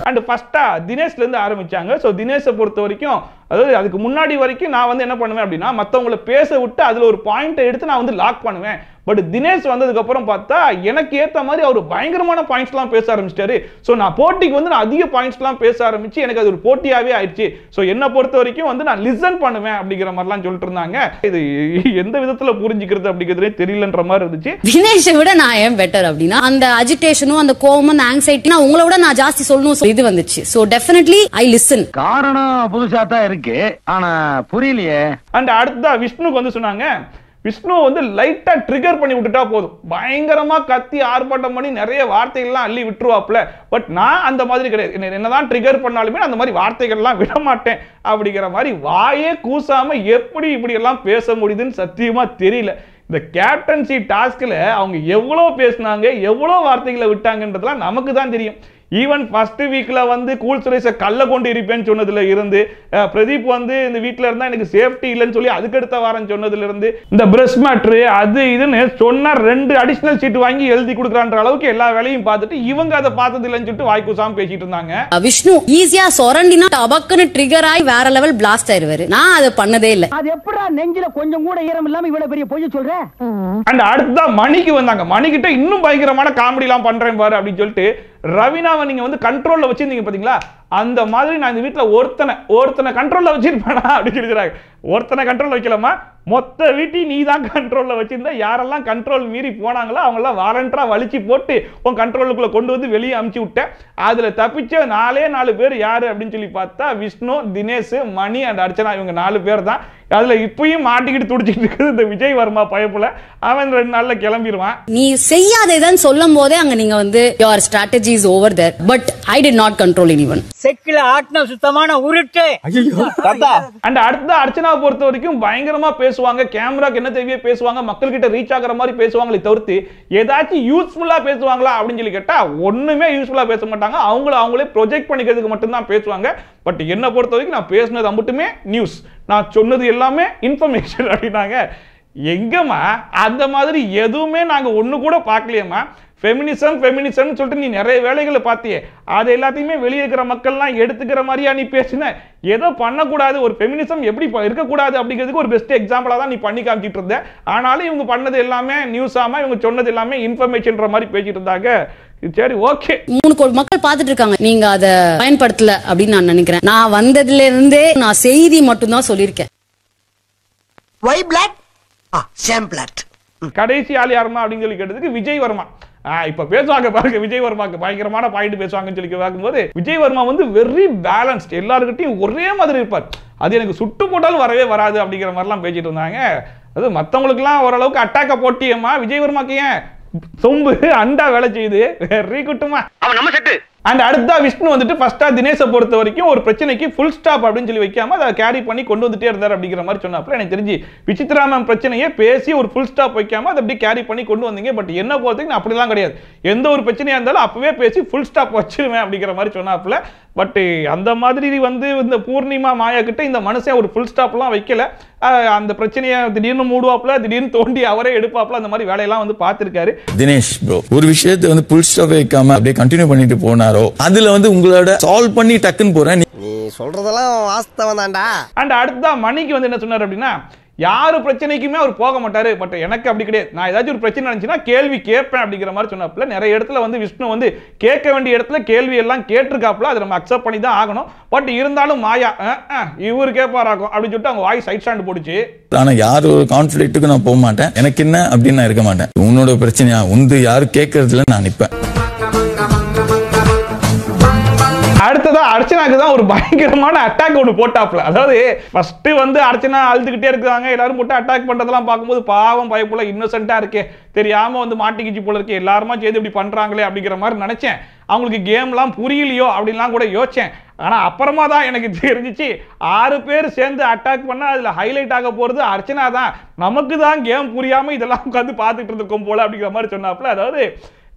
அண்ட் ஃபர்ஸ்டா தினேஷ்ல இருந்து ஆரம்பிச்சாங்க. சோ தினேஷை பொறுத்த வரைக்கும் அதாவது அதுக்கு முன்னாடி வரைக்கும் நான் வந்து என்ன பண்ணுவேன் அப்படின்னா மத்தவங்களை பேச விட்டு அதுல ஒரு பாயிண்ட் எடுத்து நான் வந்து லாக் பண்ணுவேன். பட் தினேஷ் வந்ததுக்கு அப்புறம் பார்த்தா எனக்கு ஏத்த மாதிரி அவர் பயங்கரமான பாயிண்ட்ஸ்லாம் பேச ஆரம்பிச்சிட்டாரு. சோ நான் போட்டிக்கு வந்து நான் அதிக பாயிண்ட்ஸ்லாம் பேச ஆரம்பிச்சு எனக்கு அது ஒரு போட்டியாவே ஆயிடுச்சு. சோ என்ன பொறுத்த வரைக்கும் வந்து நான் லிசன் பண்ணுவேன் அப்படிங்கிற மாதிரிலாம் சொல்லிட்டு இருந்தாங்க. இது எந்த விதத்துல புரிஞ்சுக்கிறது அப்படிங்கிறதே தெரியலன்ற மாதிரி இருந்துச்சு. தினேஷை விட நான் ஏன் பெட்டர் அப்படின்னா அந்த அஜிடேஷனும் அந்த கோவம் அந்த ஆங்ஸைட்டி உங்களை விட நான் ஜாஸ்தி சொல்லணும் இது வந்துச்சு. So definitely I listen. காரணம் புதுசா தான் இருக்கு, ஆனா புரியலையே. அண்ட் அடுத்ததா விஷ்ணுக்கு வந்து சொன்னாங்க, விஷ்ணு வந்து லைட்டா ட்ரிகர் பண்ணி விட்டுட்டா போதும், பயங்கரமா கத்தி ஆர்ப்பாட்டம் பண்ணி நிறைய வார்த்தைகள்லாம் அள்ளி விட்டுருவாப்ல. பட் நான் அந்த மாதிரி கிடையாது. என்னதான் ட்ரிகர் பண்ணாலுமே அந்த மாதிரி வார்த்தைகள்லாம் விட மாட்டேன் அப்படிங்கிற மாதிரி வாயே கூசாம எப்படி இப்படி எல்லாம் பேச முடியுதுன்னு சத்தியமா தெரியல. இந்த கேப்டன்சி டாஸ்க்ல அவங்க எவ்வளவு பேசினாங்க, எவ்வளவு வார்த்தைகளை விட்டாங்கன்றதுலாம் நமக்கு தான் தெரியும். ஈவன் ஃபர்ஸ்ட் வீக்ல வந்து கூல் சுரேஷை கல்ல கொண்டு இருப்பேன்னு சொன்னதுல இருந்து பிரதீப் வந்து இந்த வீட்டுல இருந்தா எனக்கு சேஃப்டி இல்லைன்னு சொல்லி அதுக்கடுத்த வாரம் சொன்னதுல இருந்து இந்த பிரஸ் மேட்ரு அது இதுன்னு சொன்னா 2 அடிஷனல் சீட் வாங்கி எழுதி கொடுக்குறான்ற அளவுக்கு எல்லா வேலையும் பார்த்துட்டு இவங்க அதை பார்த்தது இல்லைன்னு சொல்லிட்டு வாய்க்கூசாம பேசிட்டு இருந்தாங்க. விஷ்ணு ஈஸியா சொரண்டினா டபக்குன்னு ட்ரிகர் ஆகி வேற லெவல் பிளாஸ்ட் ஆயிருவாரு. நான் அதை பண்ணதே இல்லை. அது எப்படா நெஞ்சில கொஞ்சம் கூட ஈரம் இல்லாம இவ்வளவு பெரிய பொய் சொல்ற? அண்ட் அடுத்ததா மணிக்கு வந்தாங்க. மணிக்கிட்ட இன்னும் பயங்கரமான காமெடி எல்லாம் பண்றேன் பாரு அப்படின்னு சொல்லிட்டு ரவினாவை நீங்க வந்து கண்ட்ரோல்ல வச்சிருந்தீங்க பாத்தீங்களா, அந்த மாதிரி நான் இந்த வீட்டுல ஒருத்தனை கண்ட்ரோல்ல வச்சிருப்பேனா அப்படின்னு சொல்லிடுறாங்க. ஒருத்தனை கண்ட்ரோல்ல வைக்கலாமா, மொத்த வீட்டையும் நீ தான் கண்ட்ரோல்ல வச்சிருந்தா யாரெல்லாம் கண்ட்ரோல் மீறி போனாங்களோ அவங்க எல்லாம் வாலண்டரா வலிச்சு போட்டு உன் கண்ட்ரோலுக்குள்ள கொண்டு வந்து வெளியே அமுச்சு விட்டேன். அதுல தப்பிச்ச 4 பேர் யாரு அப்படின்னு சொல்லி பார்த்தா விஷ்ணு, தினேஷ், மணி அண்ட் அர்ச்சனா, இவங்க 4 பேர் தான். அதுல இப்பயும் மாட்டிக்கிட்டு துடிச்சிட்டு இருக்குது இந்த விஜய் வர்மா பயப்புல. அவன் 2 நாள்ல கிளம்பிடுவான். நீ செய்யாதேதான் சொல்லும் போதே அங்க நீங்க வந்து your strategy is over there, but I did not control anyone. செக்கில ஆட்ன சுத்தமான உருட்டு. அண்ட் அடுத்த அர்ச்சனாவை பொறுத்த வரைக்கும் பயங்கரமா பேசுவாங்க, கேமராக்கு என்ன தேவையோ பேசுவாங்க, மக்கள் கிட்ட ரீச் ஆகிற மாதிரி பேசுவாங்களே தவிர்த்து ஏதாச்சும் யூஸ்ஃபுல்லா பேசுவாங்களா அப்படின்னு சொல்லி கேட்டா ஒண்ணுமே யூஸ்ஃபுல்லா பேச மாட்டாங்க. அவங்களே ப்ரொஜெக்ட் பண்ணிக்கிறதுக்கு மட்டும்தான் பேசுவாங்க. பட் என்ன பொறுத்த வரைக்கும் நான் பேசினது மட்டுமே நியூஸ், நான் சொன்னது எல்லாமே இன்ஃபர்மேஷன் அப்படின்னாங்க. எங்கம்மா அந்த மாதிரி எதுவுமே நாங்க ஒண்ணு கூட பார்க்கலையம்மா. ஃபெமினிசம் சொல்லிட்டு நீ நிறைய வேலைகளை பார்த்தியே, அது எல்லாத்தையுமே வெளியே இருக்கிற மக்கள்லாம் எடுத்துக்கிற மாதிரியா நீ பேசின? ஏதோ பண்ணக்கூடாது, ஒரு ஃபெமினிசம் எப்படி இருக்கக்கூடாது அப்படிங்கிறதுக்கு ஒரு பெஸ்ட் எக்ஸாம்பிளா தான் நீ பண்ணி காமிச்சிட்டு இருந்த. ஆனாலும் இவங்க பண்ணது எல்லாமே நியூஸ் ஆமா, இவங்க சொன்னது எல்லாமே இன்ஃபர்மேஷன்ற மாதிரி பேசிட்டு இருந்தாங்க. சரி ஓகே, 3 கோடி மக்கள் பார்த்துட்டு இருக்காங்க, நீங்க அதை பயன்படுத்தல அப்படின்னு நான் நினைக்கிறேன். நான் வந்ததுல இருந்தே நான் செய்தி மட்டும் தான் சொல்லியிருக்கேன். Y block same block. கடைசி ஆள் யாருமா அப்படின்னு சொல்லி கேட்டதுக்கு விஜய் வர்மா. இப்ப பேசுவாங்க பாருங்க, விஜய் வர்மாக்கு பயங்கரமான பாயிண்ட் பேசுவாங்கன்னு சொல்லி பார்க்கும்போது விஜய் வர்மா வந்து வெரி பேலன்ஸ்ட், எல்லாருக்கிட்டையும் ஒரே மாதிரி இருப்பார். அது எனக்கு சுட்டு போட்டாலும் வரவே வராது அப்படிங்கிற மாதிரிலாம் பேசிட்டு இருந்தாங்க. அது மற்றவங்களுக்குலாம் ஓரளவுக்கு அட்டாக்க போட்டியம்மா, விஜய் வர்மாக்கு ஏன் சொம்பு அண்டா வேலை செய்யுது. வெரி குட்டுமா, அவன் நம்ம செட்டு. அண்ட் அடுத்தா விஷ்ணு வந்துட்டு ஃபர்ஸ்டா தினேஷை பொறுத்த வரைக்கும் ஒரு பிரச்சனைக்கு ஃபுல் ஸ்டாப் அப்படின்னு சொல்லி வைக்காம அதை கேரி பண்ணி கொண்டு வந்துட்டே இருந்தார் அப்படிங்கிற மாதிரி சொன்னாப்ல. எனக்கு தெரிஞ்சு விசித்ரா மேம் பிரச்சனையே பேசி ஒரு ஃபுல் ஸ்டாப் வைக்காம அதை அப்படி கேரி பண்ணி கொண்டு வந்தீங்க. பட் என்ன பொறுத்தவரைக்கும் அப்படிலாம் கிடையாது, எந்த ஒரு பிரச்சனையா இருந்தாலும் அப்பவே பேசி ஃபுல் ஸ்டாப் வச்சிருவேன் அப்படிங்கிற மாதிரி சொன்னாப்ல. பட் அந்த மாதிரி வந்து இந்த பூர்ணிமா மாயா கிட்ட இந்த மனுஷன் ஒரு ஃபுல் ஸ்டாப்லாம் வைக்கல. அந்த பிரச்சனையை திடீர்னு மூடுவாப்ல, திடீர்னு தோண்டி அவரே எடுப்பாப்ல, அந்த மாதிரி வேலையெல்லாம் வந்து பார்த்திருக்காரு. தினேஷ் ப்ரோ ஒரு விஷயத்தை வந்து ஃபுல் ஸ்டாப் வைக்காம அப்படியே கண்டினியூ பண்ணிட்டு போனாரோ, அதுல வந்து உங்களோட சால்வ் பண்ணி டக்குன்னு போறேன். நீ சொல்றதெல்லாம் வாஸ்தவம் தான்டா. அண்ட் அடுத்தா மணிக்கு வந்து என்ன சொன்னார் அப்படின்னா, யாரு பிரச்சனைக்குமே அவர் போக மாட்டாரு, பட் எனக்கு அப்படி கிடையாது, நான் ஏதாச்சும் ஒரு பிரச்சனை நினைச்சுன்னா கேள்வி கேட்பேன் அப்படிங்கிற மாதிரி சொன்னாப்ல. நிறைய இடத்துல வந்து விஷ்ணு வந்து கேட்க வேண்டிய இடத்துல கேள்வி எல்லாம் கேட்டிருக்காப்ல, அதை நம்ம அக்செப்ட் பண்ணி தான் ஆகணும். பட் இருந்தாலும் மாயா இவரு கேட்பாராக்கும் அப்படின்னு சொல்லிட்டு அவங்க வாய்ஸ் சைட் ஸ்டாண்ட் போடுச்சு. ஆனா யாரு ஒரு கான்ஃபிளிக்ட்டுக்கு நான் போக மாட்டேன், எனக்கு என்ன அப்படின்னு நான் இருக்க மாட்டேன். உன்னோட பிரச்சனையா உந்து யாரும் கேட்கறதுல நான் நிப்பேன். அடுத்ததா அர்ச்சனாக்கு தான் ஒரு பயங்கரமான அட்டாக் ஒன்று போட்டாப்ல. அதாவது ஃபர்ஸ்ட் வந்து அர்ச்சனா அழுதுகிட்டே இருக்காங்க, எல்லாரும் போட்டு அட்டாக் பண்றதெல்லாம் பார்க்கும்போது பாவம் பயப்புல இன்னோசென்ட்டா இருக்கே, தெரியாம வந்து மாட்டிக்கிச்சு போல இருக்கு, எல்லாருமா சேர்ந்து இப்படி பண்றாங்களே அப்படிங்கிற மாதிரி நினைச்சேன். அவங்களுக்கு கேம்லாம் புரியலையோ அப்படின்லாம் கூட யோசிச்சேன். ஆனா அப்புறமா தான் எனக்கு தெரிஞ்சிச்சு 6 பேர் சேர்ந்து அட்டாக் பண்ணா அதுல ஹைலைட் ஆக போறது அர்ச்சனா தான், நமக்கு தான் கேம் புரியாம இதெல்லாம் உட்காந்து பார்த்துட்டு இருந்திருக்கோம் போல அப்படிங்கிற மாதிரி சொன்னாப்ல. அதாவது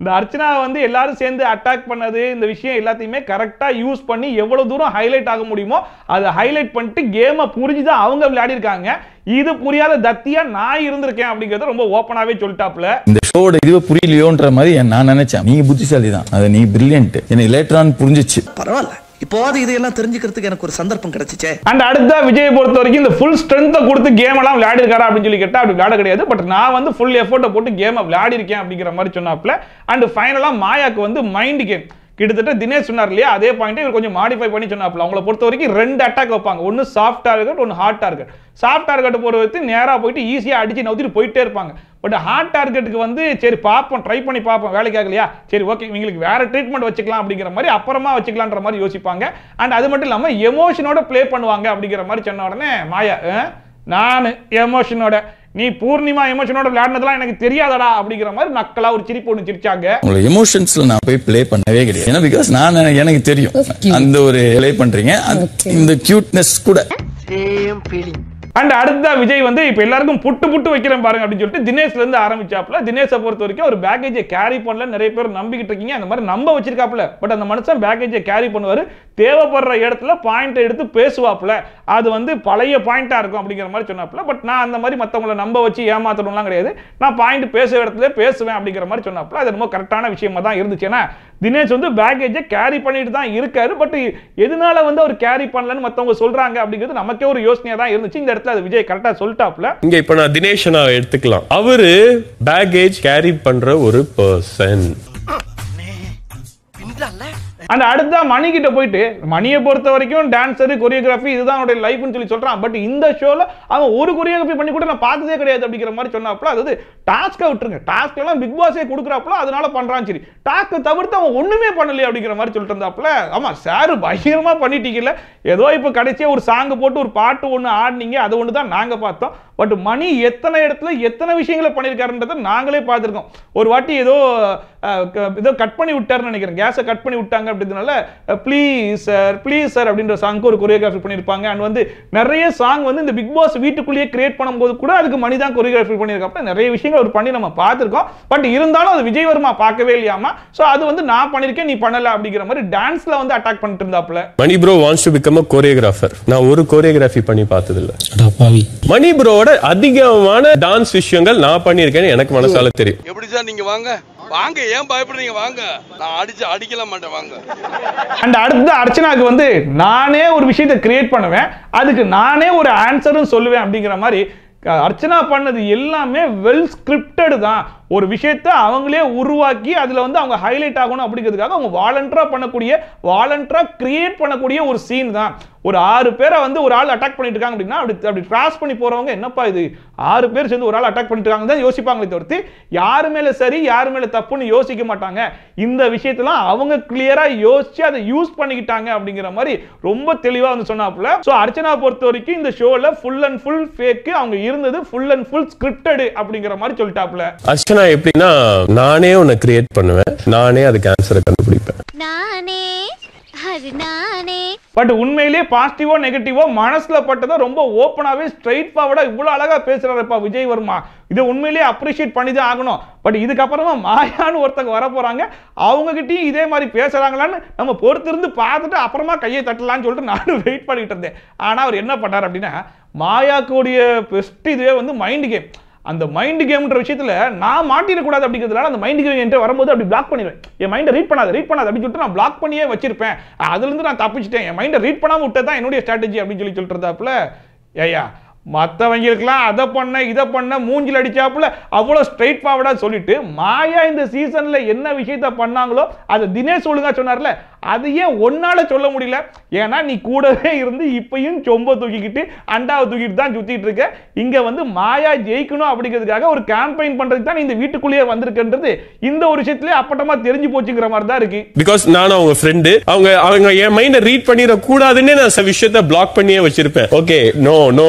இந்த அர்ச்சனா வந்து எல்லாரும் சேர்ந்து அட்டாக் பண்ணது, இந்த விஷயம் எல்லாத்தையுமே கரெக்டா யூஸ் பண்ணி எவ்வளவு தூரம் ஹைலைட் ஆக முடியுமோ அதை ஹைலைட் பண்ணிட்டு கேமை புரிஞ்சுதான் அவங்க விளையாடி இருக்காங்க. இது புரியாத தத்தியா நான் இருந்திருக்கேன் அப்படிங்கறத ரொம்ப ஓப்பனாவே சொல்லிட்டாப்ல. இந்த ஷோட இதுவே புரியலையோன்ற மாதிரி நான் நினைச்சேன். நீங்க புத்திசாலி தான், அது நீ பிரில்லியன்ட், எனக்கு லேட்டர் ஆன் புரிஞ்சிச்சு. பரவாயில்ல, இப்போது இதெல்லாம் தெரிஞ்சுக்கிறதுக்கு எனக்கு ஒரு சந்தர்ப்பம் கிடைச்சிச்சே. அண்ட் அடுத்த விஜய் பொறுத்த வரைக்கும் இந்த ஃபுல் ஸ்ட்ரென்த்தை கொடுத்து கேம் எல்லாம் விளையாடி இருக்காரா அப்படின்னு சொல்லி கேட்டா அப்படி விளையாட கிடையாது. பட் நான் வந்து ஃபுல் எஃபோர்ட்டை போட்டு கேமை விளையாடி இருக்கேன் அப்படிங்கிற மாதிரி சொன்னாப்ல. அண்ட் ஃபைனலா மாயாக்கு வந்து மைண்ட் கேம் கிட்டத்தட்ட தினேஷ் சொன்னார் இல்லையா, அதே பாயிண்ட் இவர் கொஞ்சம் மாடிஃபை பண்ணி சொன்னாப்ல. அவங்கள பொறுத்த வரைக்கும் 2 அட்டாக் வைப்பாங்க, ஒன்னு சாஃப்ட் டார்கெட், ஒன்னு ஹார்ட் டார்கெட். சாஃப்ட் டார்கெட் போறது நேரா போயிட்டு ஈஸியா அடிச்சு நவுத்திட்டு போயிட்டே இருப்பாங்க. பட் ஹார்ட் டார்கெட்டுக்கு வந்து சரி பார்ப்போம், ட்ரை பண்ணி பார்ப்போம், வேலைக்கு ஆகலையா, சரி ஓகே இவங்களுக்கு வேற ட்ரீட்மெண்ட் வச்சுக்கலாம் அப்படிங்கிற மாதிரி அப்புறமா வச்சுக்கலான்ற மாதிரி யோசிப்பாங்க. அண்ட் அது மட்டும் இல்லாம எமோஷனோட பிளே பண்ணுவாங்க அப்படிங்கிற மாதிரி சொன்ன உடனே மாயா நான் எமோஷனோட, நீ பூர்ணிமா எமோஷனோட விளையாடுனதெல்லாம் எனக்கு தெரியாதடா அப்படிங்கிற மாதிரி நக்கலா ஒரு சிரிப்பு ஒன்று சிரிச்சாங்க. உங்களோட எமோஷன்ஸ்ல நான் போய் ப்ளே பண்ணவே கிடையாது. ஏன்னா பிகாஸ் எனக்கு தெரியும் அந்த ஒரு ப்ளே பண்றீங்க, இந்த கியூட்னஸ் கூட. அண்ட் அடுத்த விஜய் வந்து இப்ப எல்லாருக்கும் புட்டு வைக்கிறேன் பாருங்க அப்படின்னு சொல்லிட்டு தினேஷ்ல இருந்து ஆரம்பிச்சாப்ல. தினேஷை பொறுத்த வரைக்கும் ஒரு பேக்கேஜை கேரி பண்ணல, நிறைய பேர் நம்பிக்கிட்டு இருக்கீங்க, அந்த மாதிரி நம்ப வச்சிருக்காப்ல. பட் அந்த மனுஷன் பேக்கேஜை கேரி பண்ணுவாரு, தேவைப்படுற இடத்துல பாயிண்ட் எடுத்து பேசுவாப்ல, அது வந்து பழைய பாயிண்டா இருக்கும் அப்படிங்கிற மாதிரி சொன்னாப்ல. பட் நான் அந்த மாதிரி மற்றவங்களை நம்ப வச்சு ஏமாத்தணும்லாம் கிடையாது, நான் பாயிண்ட் பேசுற இடத்துல பேசுவேன் அப்படிங்கிற மாதிரி சொன்னாப்ல. அது ரொம்ப கரெக்டான விஷயமா தான் இருந்துச்சு. ஏன்னா தினேஷ் வந்து பேக்கேஜை கேரி பண்ணிட்டு தான் இருக்காரு. பட் எதனால வந்து அவர் கேரி பண்ணலன்னு மற்றவங்க சொல்றாங்க அப்படிங்கிறது நமக்கே ஒரு யோசனையா தான் இருந்துச்சு. இந்த இடத்துல அது விஜய் கரெக்டா சொல்லிட்டாப்ல. இங்க இப்ப நான் தினேஷ் எடுத்துக்கலாம், அவரு பேக்கேஜ் கேரி பண்ற ஒரு பர்சன். அந்த அடுத்த மணி கிட்ட போயிட்டு மணியை பொறுத்த வரைக்கும் டான்சர் கொரியோகிராஃபி இதுதான் அவருடைய லைஃப்னு சொல்லி சொல்றான். பட் இந்த ஷோல அவன் ஒரு கொரியோகிராஃபி பண்ணி கூட நான் பார்த்ததே கிடையாது அப்படிங்கிற மாதிரி சொன்னாப்ல. அதாவது டாஸ்க்கை விட்டுருங்க, டாஸ்க் எல்லாம் பிக் பாஸே கொடுக்குறாப்ல, அதனால பண்றான். சரி டாஸ்க்கை தவிர்த்து அவன் ஒண்ணுமே பண்ணலையே அப்படிங்கிற மாதிரி சொல்லிட்டு இருந்தாப்ல. ஆமா சார் பயங்கரமா பண்ணிட்டீங்கல்ல, ஏதோ இப்ப கடைசியா ஒரு சாங் போட்டு ஒரு பாட்டு ஒன்று ஆடினீங்க, அது ஒன்று தான் நாங்க பார்த்தோம். பட் மணி எத்தனை இடத்துல எத்தனை விஷயங்களை பண்ணியிருக்காருன்றதை நாங்களே பார்த்துருக்கோம். ஒரு வாட்டி ஏதோ கட் பண்ணி விட்டாருன்னு நினைக்கிறேன், கேஸை கட் பண்ணி விட்டாங்க அப்படின்றதுனால ப்ளீஸ் சார் அப்படின்ற சாங்க்கு ஒரு கொரியோகிராஃபி பண்ணியிருப்பாங்க. அண்ட் வந்து நிறைய சாங் வந்து இந்த பிக் பாஸ் வீட்டுக்குள்ளேயே கிரியேட் பண்ணும்போது கூட அதுக்கு மணி தான் கொரியோகிராஃபி பண்ணியிருக்காங்க. நிறைய விஷயங்கள் அவர் பண்ணி நம்ம பார்த்துருக்கோம். பட் இருந்தாலும் அது விஜய் வர்மா பார்க்கவே இல்லையாமா. ஸோ அது வந்து நான் பண்ணியிருக்கேன் நீ பண்ணல அப்படிங்கிற மாதிரி டான்ஸ்ல வந்து அட்டாக் பண்ணிட்டு இருந்தாப்ல. Mani bro wants to become a choreographer. நான் ஒரு கொரியோகிராஃபி பண்ணி பார்த்தது இல்ல. மணி ப்ரோவோட அதிகமான டான்ஸ் விஷயங்கள் நான் பண்ணியிருக்கேன்னு எனக்கு மனசால தெரியும். எப்படி சார் நீங்க வாங்க வாங்க, ஏன் பயப்படுறீங்க, வாங்க, நான் அடிக்கல மாட்டேன் வாங்க. அண்ட் அடுத்த அர்ச்சனாக்கு வந்து நானே ஒரு விஷயத்தை கிரியேட் பண்ணுவேன், அதுக்கு நானே ஒரு ஆன்சரும் சொல்லுவேன் அப்படிங்கிற மாதிரி அர்ச்சனா பண்ணது எல்லாமே வெல் ஸ்கிரிப்டட் தான். ஒரு விஷயத்தை அவங்களே உருவாக்கி அதுல வந்து அவங்க ஹைலைட் ஆகணும் அப்படிங்கிறதுக்காக அவங்க வாலண்டரா கிரியேட் பண்ணக்கூடிய ஒரு சீன் தான். ஒரு 6 பேரை வந்து ஒரு ஆள் அட்டாக் பண்ணிட்டு இருக்காங்க அப்படின்னா அப்படி கிராஸ் பண்ணி போறவங்க என்னப்பா இது 6 பேர் சேர்ந்து ஒரு ஆள் அட்டாக் பண்ணிட்டு இருக்காங்க தான் யோசிப்பாங்களே தவிர்த்து யாரு மேல சரி யாரு மேல தப்புன்னு யோசிக்க மாட்டாங்க. இந்த விஷயத்தெல்லாம் அவங்க கிளியரா யோசிச்சு அதை யூஸ் பண்ணிக்கிட்டாங்க அப்படிங்கிற மாதிரி ரொம்ப தெளிவா வந்து சொன்னாப்புல. சோ அர்ச்சனா பொறுத்த வரைக்கும் இந்த ஷோல ஃபுல் அண்ட் ஃபுல் ஃபேக், அவங்க இருந்தது ஃபுல் அண்ட் ஃபுல் ஸ்கிரிப்டட் அப்படிங்கிற மாதிரி சொல்லிட்டாப்புல. அர்ச்சனா எப்படின்னா நானே ஒன்னு கிரியேட் பண்ணுவேன், நானே அதுக்கு ஆன்சரை கண்டுபிடிப்பேன். பட் உண்மையிலேயே பாசிட்டிவோ நெகட்டிவோ மனசுல பட்டதை ரொம்ப ஓப்பனாவே ஸ்ட்ரைட் ஃபார்வர்டா இவ்வளவு அழகா பேசுறாருப்பா விஜய் வர்மா. இதை உண்மையிலேயே அப்ரிஷியேட் பண்ணி தான் ஆகணும். பட் இதுக்கப்புறமா மாயான்னு ஒருத்தங்க வர போறாங்க, அவங்க கிட்டயும் இதே மாதிரி பேசுறாங்களான்னு நம்ம பொறுத்திருந்து பார்த்துட்டு அப்புறமா கையை தட்டலான்னு சொல்லிட்டு நானும் வெயிட் பண்ணிட்டு இருந்தேன். ஆனா அவர் என்ன பண்ணார் அப்படின்னா மாயாக்குடைய பெஸ்ட் இதுவே வந்து மைண்ட் கேம். அந்த மைண்ட் கேம்ன்ற விஷயத்துல நான் மாட்டிடக்கூடாது அப்படிங்கிறதுனால அந்த மைண்ட் கேம் என்கிட்ட வரும்போது அப்படி பிளாக் பண்ணிடுவேன். என் மைண்டை ரீட் பண்ணாது அப்படின்னு சொல்லிட்டு நான் பிளாக் பண்ணியே வச்சிருப்பேன். அதுல இருந்து நான் தப்பிச்சிட்டேன். என் மைண்டை ரீட் பண்ணாம விட்டதான் என்னுடைய ஸ்ட்ராட்டஜி அப்படின்னு சொல்லிட்டு இருந்தாப்புல. ஏயா மற்றவங்களுக்குலாம் அதை பண்ண இதை பண்ண மூஞ்சில் அடிச்சாப்புல அவ்வளோ ஸ்ட்ரைட் ஃபார்வர்டா சொல்லிட்டு மாயா இந்த சீசன்ல என்ன விஷயத்த பண்ணாங்களோ அதை தினேஷ் ஒழுங்கா சொன்னார்ல, அதையே ஒன்னால சொல்ல முடியல. ஏன்னா நீ கூடவே இருந்து இப்பயும் சொம்ப தூக்கிக்கிட்டு அண்டாவை தூக்கிட்டு தான் சுத்திட்டு இருக்க. இங்க வந்து மாயா ஜெயிக்கணும் அப்படிங்கிறதுக்காக ஒரு கேம்பெயின் பண்றதுக்கு தான் இந்த வீட்டுக்குள்ளேயே வந்திருக்குன்றது இந்த ஒரு விஷயத்திலே அப்பட்டமா தெரிஞ்சு போச்சுங்கிற மாதிரி தான் இருக்கு. பிகாஸ் நானும் அவங்க ஃப்ரெண்டு, அவங்க என் மைண்டை ரீட் பண்ணிட கூடாதுன்னு நான் சில விஷயத்தை பிளாக் பண்ணியே வச்சிருப்பேன். ஓகே நோ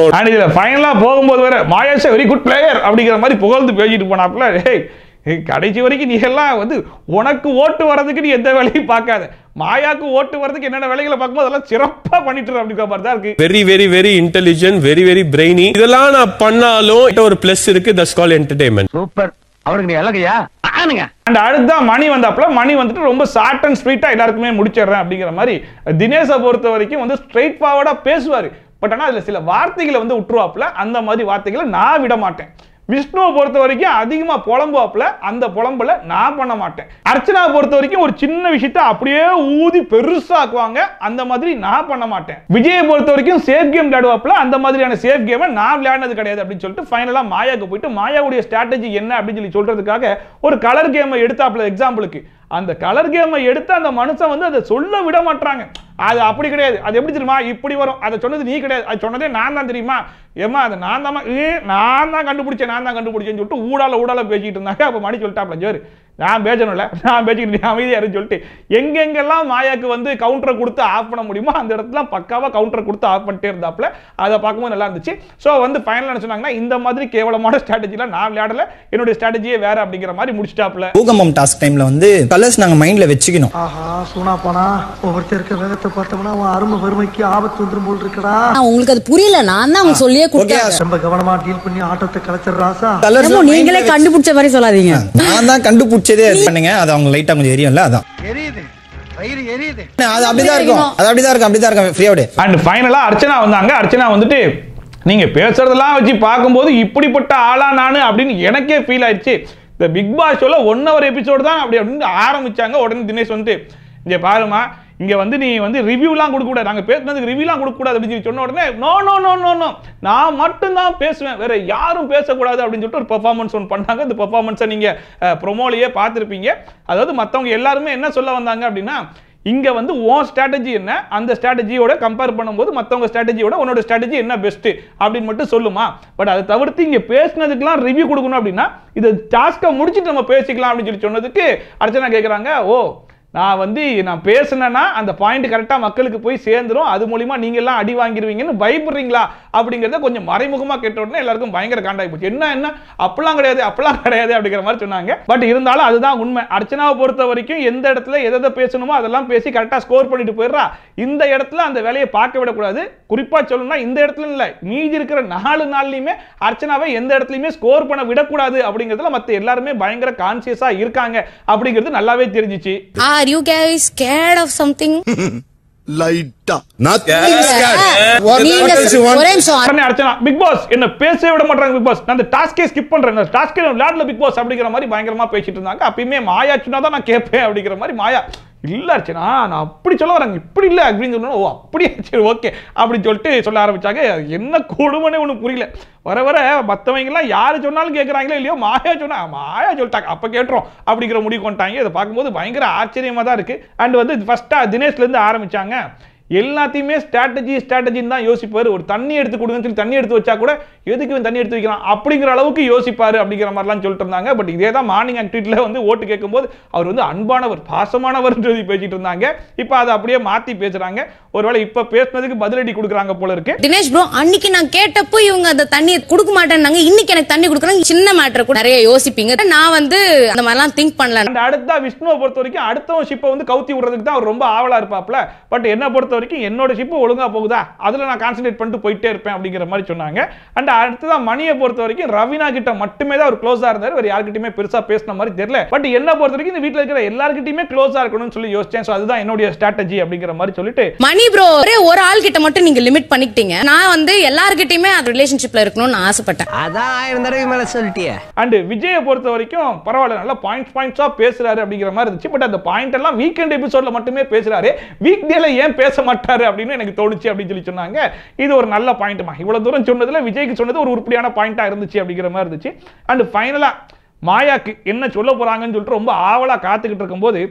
இதுல ஃபைனலா போகும்போது வேற மாயா இஸ் வெரி குட் பிளேயர் அப்படிங்கிற மாதிரி புகழ்ந்து பேசிட்டு போனாப்புல. கடைசி வரைக்கும் நீ எல்லாம் வந்து உனக்கு ஓட்டு வர்றதுக்கு நீ எந்த வேலையும் பார்க்காத, மாயாக்கு ஓட்டு வரதுக்கு என்னென்ன வேலைகளை பார்க்கும்போது அதெல்லாம் சிறப்பா பண்ணிட்டு அப்படிங்கிற மாதிரி தான் இருக்கு. Very very very intelligent, very very brainy. இதெல்லாம் நான் பண்ணாலும் ஒரு பிளஸ் இருக்கு, தட்ஸ் கால்ட் என்டர்டெயின்மென்ட். சூப்பர். அவருக்கு நீ அழகையா ஆனுங்க. அண்ட் அடுத்தா மணி வந்தாப்புல. மணி வந்துட்டு ரொம்ப ஷார்ட் அண்ட் ஸ்வீட்டா எல்லாருக்குமே முடிச்சிடுறேன் அப்படிங்கிற மாதிரி தினேஷை பொறுத்த வரைக்கும் வந்து ஸ்ட்ரைட் ஃபார்வர்டா பேசுவாரு. பட் ஆனா அதுல சில வார்த்தைகளை வந்து விட்டுருவாப்புல. அந்த மாதிரி வார்த்தைகளை நான் விட மாட்டேன். விஷ்ணுவை பொறுத்த வரைக்கும் அதிகமா புலம்புவாப்புல, அந்த புலம்புல நான் பண்ண மாட்டேன். அர்ச்சனா பொறுத்த வரைக்கும் ஒரு சின்ன விஷயத்தை அப்படியே ஊதி பெருசாக்குவாங்க, அந்த மாதிரி நான் பண்ண மாட்டேன். விஜயை பொறுத்த வரைக்கும் சேஃப் கேம் விளையாடுவாப்புல, அந்த மாதிரியான சேஃப் கேமை நான் விளையாடினது கிடையாது அப்படின்னு சொல்லிட்டு ஃபைனலா மாயாவுக்கு போயிட்டு மாயாவுடைய ஸ்ட்ராட்டஜி என்ன அப்படின்னு சொல்லி சொல்றதுக்காக ஒரு கலர் கேமை எடுத்தாப்புல. எக்ஸாம்பிளுக்கு அந்த கலர் கேமை எடுத்து அந்த மனுஷன் வந்து அதை சொல்ல விட மாட்டாங்க. அது அப்படி கிடையாது, அது எப்படி தெரியுமா, இப்படி வரும், அதை சொன்னது நீ கிடையாது, அது சொன்னதே நான் தான் தெரியுமா, ஏமா அதை நான் தான் கண்டுபிடிச்சேன்னு சொல்லிட்டு ஊடால பேசிட்டு இருந்தாங்க. அப்ப மணி சொல்லிட்டாப்ல, ஜோரு நான் பேசணும்ல, நான் பேசிக்கிட்டு அமைதியா இருந்து சொல்லிட்டு எங்கெங்கெல்லாம் மாயாக்கு வந்து கவுண்டரை கொடுத்து ஆஃப் பண்ண முடியுமோ அந்த இடத்துல பக்காவா கவுண்டரை கொடுத்து ஆஃப் பண்ணிட்டே இருந்தாப்ல. அதை பார்க்கும்போது நல்லா இருந்துச்சு. ஸோ வந்து ஃபைனல் என்ன சொன்னாங்கன்னா, இந்த மாதிரி கேவலமான ஸ்ட்ராட்டஜில நான் விளையாடல, என்னுடைய ஸ்ட்ராட்டஜியே வேற அப்படிங்கிற மாதிரி முடிச்சிட்டாப்ல. பூகம்பம் டாஸ்க் டைம்ல வந்து கலர்ஸ் நாங்க மைண்ட்ல வச்சுக்கணும். ஆஹா சூனா போனா ஒவ்வொருத்தர் இருக்க வேகத்தை பார்த்தோம்னா அருமை வறுமைக்கு ஆபத்து வந்துரும் போல் இருக்கடா. உங்களுக்கு அது புரியல, நான் தான் அவங்க சொல்லியே கொடுத்தேன். ரொம்ப கவனமா டீல் பண்ணி ஆட்டத்தை கலைச்சிடுறாசா. நீங்களே கண்டுபிடிச்ச மாதிரி சொல்லாதீங்க, நான் தான் கண்டுபிடிச்சதே பண்ணுங்க. அது அவங்க லைட்டா கொஞ்சம் எரியும்ல, அதான் எரியுது வயிறு எரியுது. அது அப்படிதான் இருக்கும் ஃப்ரீயா விடு. அண்ட் ஃபைனலா அர்ச்சனா வந்தாங்க. அர்ச்சனா வந்துட்டு நீங்க பேசுறதெல்லாம் வச்சு பார்க்கும்போது இப்படிப்பட்ட ஆளா நானு அப்படின்னு எனக்கே ஃபீல் ஆயிடுச்சு. இந்த பிக் பாஸ் ஷோல 1 hour எபிசோடு தான் அப்படின்னு ஆரம்பிச்சாங்க. உடனே தினேஷ் வந்துட்டு இங்க பாருமா, இங்க வந்து நீ வந்து ரிவ்யூலாம் கொடுக்க கூடாது, நாங்க பேசுனதுக்கு ரிவ்யூலாம் கொடுக்க கூடாது அப்படின்னு சொன்ன உடனே no no no no no நான் மட்டும் தான் பேசுவேன், வேற யாரும் பேசக்கூடாது அப்படின்னு சொல்லிட்டு ஒரு பெர்ஃபார்மன்ஸ் ஒன்று பண்ணாங்க. இந்த பெர்ஃபார்மன்ஸை நீங்க ப்ரோமோலயே பார்த்துருப்பீங்க. அதாவது மற்றவங்க எல்லாருமே என்ன சொல்ல வந்தாங்க அப்படின்னா, இங்க வந்து உன் ஸ்ட்ராட்டஜி என்ன, அந்த ஸ்ட்ராட்டஜியோட கம்பேர் பண்ணும்போது மற்றவங்க ஸ்ட்ராட்டஜியோட உன்னோட ஸ்ட்ராட்டஜி என்ன பெஸ்ட் அப்படின்னு மட்டும் சொல்லுமா. பட் அதை தவிர்த்து இங்க பேசினதுக்கெல்லாம் ரிவ்யூ கொடுக்கணும் அப்படின்னா இது டாஸ்கை முடிச்சுட்டு நம்ம பேசிக்கலாம் அப்படின்னு சொல்லி சொன்னதுக்கு அர்ச்சனா கேட்குறாங்க, ஓ நான் பேசினேன்னா அந்த பாயிண்ட் கரெக்டா மக்களுக்கு போய் சேர்ந்துரும், அது மூலியமா நீங்க எல்லாம் அடி வாங்கிடுவீங்கன்னு பயப்படுறீங்களா அப்படிங்கறத கொஞ்சம் மறைமுகமா கேட்ட உடனே எல்லாருக்கும் பயங்கர காண்டாகி போச்சு. என்ன அப்பெல்லாம் கிடையாது அப்படிங்கிற மாதிரி சொன்னாங்க. பட் இருந்தாலும் அதுதான் உண்மை. அர்ச்சனாவை பொறுத்த வரைக்கும் எந்த இடத்துல எதை பேசணுமோ அதெல்லாம் பேசி கரெக்டா ஸ்கோர் பண்ணிட்டு போயிடுறா. இந்த இடத்துல அந்த வேலையை பார்க்க விடக்கூடாது. குறிப்பா சொல்லணும்னா இந்த இடத்துல இல்ல, மீதி இருக்கிற 4 நாள்லயுமே அர்ச்சனாவை எந்த இடத்துலயுமே ஸ்கோர் பண்ண விடக்கூடாது அப்படிங்கிறதுல மத்த எல்லாருமே பயங்கர கான்சியஸா இருக்காங்க அப்படிங்கிறது நல்லாவே தெரிஞ்சிச்சு. Are you guys scared of something? லைட்டா அர்ச்சனா பிக் பாஸ் என்ன பேசவே விட மாட்டாங்க. பிக் பாஸ் நான் அந்த டாஸ்கே ஸ்கிப் பண்றேன், டாஸ்கே விளையாடல பிக் பாஸ் அப்படிங்கிற மாதிரி பயங்கரமா பேசிட்டு இருந்தாங்க. அப்பயுமே மாயா சொன்னா தான் நான் கேட்பேன் அப்படிங்கிற மாதிரி மாயா இல்ல அர்ச்சனா நான் அப்படி சொல்ல வரேங்க, இப்படி இல்ல அப்படின்னு சொன்னா ஓ அப்படியே சரி ஓகே அப்படின்னு சொல்லிட்டு சொல்ல ஆரம்பிச்சாங்க. என்ன கொடுமைனே ஒன்றும் புரியல. வர வர மற்றவங்க எல்லாம் யாரு சொன்னாலும் கேட்கறாங்களோ இல்லையோ, மாயா சொல்லிட்டாங்க அப்ப கேட்டுரும் அப்படிங்கிற முடிவு கொண்டாங்க. இதை பார்க்கும்போது பயங்கர ஆச்சரியமா தான் இருக்கு. அண்ட் வந்து ஃபர்ஸ்டா தினேஷ்ல இருந்து ஆரம்பிச்சாங்க. எல்லாத்தையுமே ஸ்ட்ராட்டஜின்னு தான் யோசிப்பாரு. ஒரு தண்ணி எடுத்து கொடுங்கன்னு சொல்லி தண்ணி எடுத்து வச்சா கூட எதுக்கு தண்ணி எடுத்து வைக்கலாம் அப்படிங்கிற அளவுக்கு யோசிப்பாரு அப்படிங்கிற மாதிரிலாம் சொல்லிட்டு இருந்தாங்க. பட் இதே தான் மார்னிங் ஆக்டிவிட்டில வந்து ஓட்டு கேட்கும்போது அவர் வந்து அன்பானவர் பாசமானவர் சொல்லி பேசிட்டு இருந்தாங்க. இப்போ அதை அப்படியே மாத்தி பேசுறாங்க. ஒருவேளை இப்ப பேசுனதுக்கு பதிலடி கொடுக்குறாங்க போல இருக்கு. தினேஷ் ப்ரோ அன்னைக்கு நான் கேட்டப்போ இவங்க அந்த தண்ணியை கொடுக்க மாட்டேன்னாங்க, இன்னைக்கு எனக்கு தண்ணி கொடுக்குறாங்க. சின்ன மேட்டர் கூட நிறைய யோசிப்பீங்க. நான் வந்து அந்த மாதிரிலாம் திங்க் பண்ணல. அடுத்தா விஷ்ணுவை பொறுத்த வரைக்கும் அடுத்தவன் ஷிப்பை வந்து கவுத்தி விடுறதுக்கு தான் அவர் ரொம்ப ஆவலா இருப்பாப்ல. பட் என்ன பொறுத்த வரைக்கும் என்னோட ஷிப் ஒழுங்கா போகுதா அதுல நான் கான்சென்ட்ரேட் பண்ணிட்டு போயிட்டே இருப்பேன் அப்படிங்கிற மாதிரி சொன்னாங்க. அண்ட் அடுத்ததான் மணியை பொறுத்த வரைக்கும் ரவீனா கிட்ட மட்டுமே தான் அவர் க்ளோஸா இருந்தார். வேற யார்கிட்டயுமே பெருசா பேசின மாதிரி தெரியல. பட் என்ன பொறுத்த வரைக்கும் இந்த வீட்ல இருக்கிற எல்லார்கிட்டயுமே க்ளோஸா இருக்கணும்னு சொல்லி யோசிச்சேன். சோ அதுதான் என்னோட ஸ்ட்ராட்டஜி அப்படிங்கிற மாதிரி சொல்லிட்டு மணி ப்ரோ ஒரு ஆள் கிட்ட மட்டும் நீங்க லிமிட் பண்ணிட்டீங்க. நான் வந்து எல்லார்கிட்டயுமே அந்த ரிலேஷன்ஷிப்ல இருக்கணும்னு ஆசைப்பட்டேன். அதான் 1000 தடவை மேல சொல்லிட்டியே. அண்ட் விஜயை பொறுத்த வரைக்கும் பரவாயில்ல, நல்லா பாயிண்ட்ஸா பேசுறாரு அப்படிங்கிற மாதிரி இருந்துச்சு. பட் அந்த பாயிண்ட் எல்லாம் வீக்கெண்ட் எபிசோட்ல மட்டுமே பேசுறாரு, வீக் டேல ஏன் பேச மாட்டாரு அப்படின்னு எனக்கு தோணுச்சு அப்படின்னு சொல்லி சொன்னாங்க. இது ஒரு நல்ல பாயிண்ட்மா. இவ்வளவு தூரம் சொன்னதுல விஜய்க்கு சொன்னது ஒரு உருப்படியான பாயிண்டா இருந்துச்சு அப்படிங்கிற மாதிரி இருந்துச்சு. அண்ட் ஃபைனலா மாயாக்கு என்ன சொல்ல போறாங்கன்னு சொல்லிட்டு ரொம்ப ஆவலா காத்துக்கிட்டு இருக்கும்போது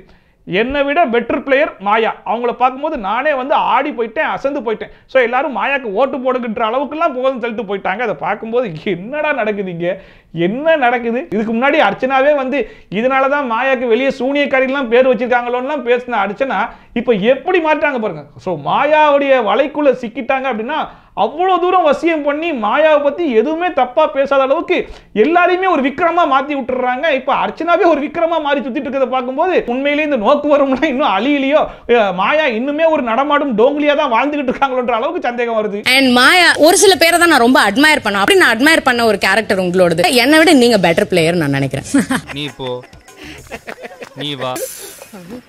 என்னை விட பெட்டர் பிளேயர் மாயா. அவங்கள பார்க்கும்போது நானே வந்து ஆடி போயிட்டேன், அசந்து போயிட்டேன். ஸோ எல்லாரும் மாயாக்கு ஓட்டு போடுகின்ற அளவுக்குலாம் போகுதுன்னு சொல்லிட்டு போயிட்டாங்க. அதை பார்க்கும்போது என்னடா நடக்குது இங்கே, என்ன நடக்குது? இதுக்கு முன்னாடி அர்ச்சனாவே வந்து இதனால தான் மாயாக்கு வெளியே சூனியக்காரிலாம் பேர் வச்சிருக்காங்களோன்னு பேசின அர்ச்சனா இப்போ எப்படி மாட்டாங்க பாருங்க. ஸோ மாயாவுடைய வலைக்குள்ள சிக்கிட்டாங்க அப்படின்னா அவ்வளவு தூரம் வசியம் பண்ணி மாயாவை பத்தி எதுவுமே தப்பா பேசாத அளவுக்கு எல்லாரையுமே ஒரு விக்ரமா மாத்தி விட்டுறாங்க. இப்ப அர்ச்சனாவே ஒரு விக்ரமா மாறி சுத்திட்டு இருக்கிறத பார்க்கும்போது உண்மையிலேயே இந்த நோக்கு வரும்னா இன்னும் அழியிலையோ, மாயா இன்னுமே ஒரு நடமாடும் டோங்கிலியா தான் வாழ்ந்துகிட்டு இருக்காங்களோன்ற அளவுக்கு சந்தேகம் வருது. அண்ட் மாயா ஒரு சில பேரை தான் நான் ரொம்ப அட்மயர் பண்ணேன். அப்படி நான் அட்மயர் பண்ண ஒரு கேரக்டர் உங்களோடது. என்னை விட நீங்க பெட்டர் பிளேயர் நான் நினைக்கிறேன். நீ போ, நீ வா.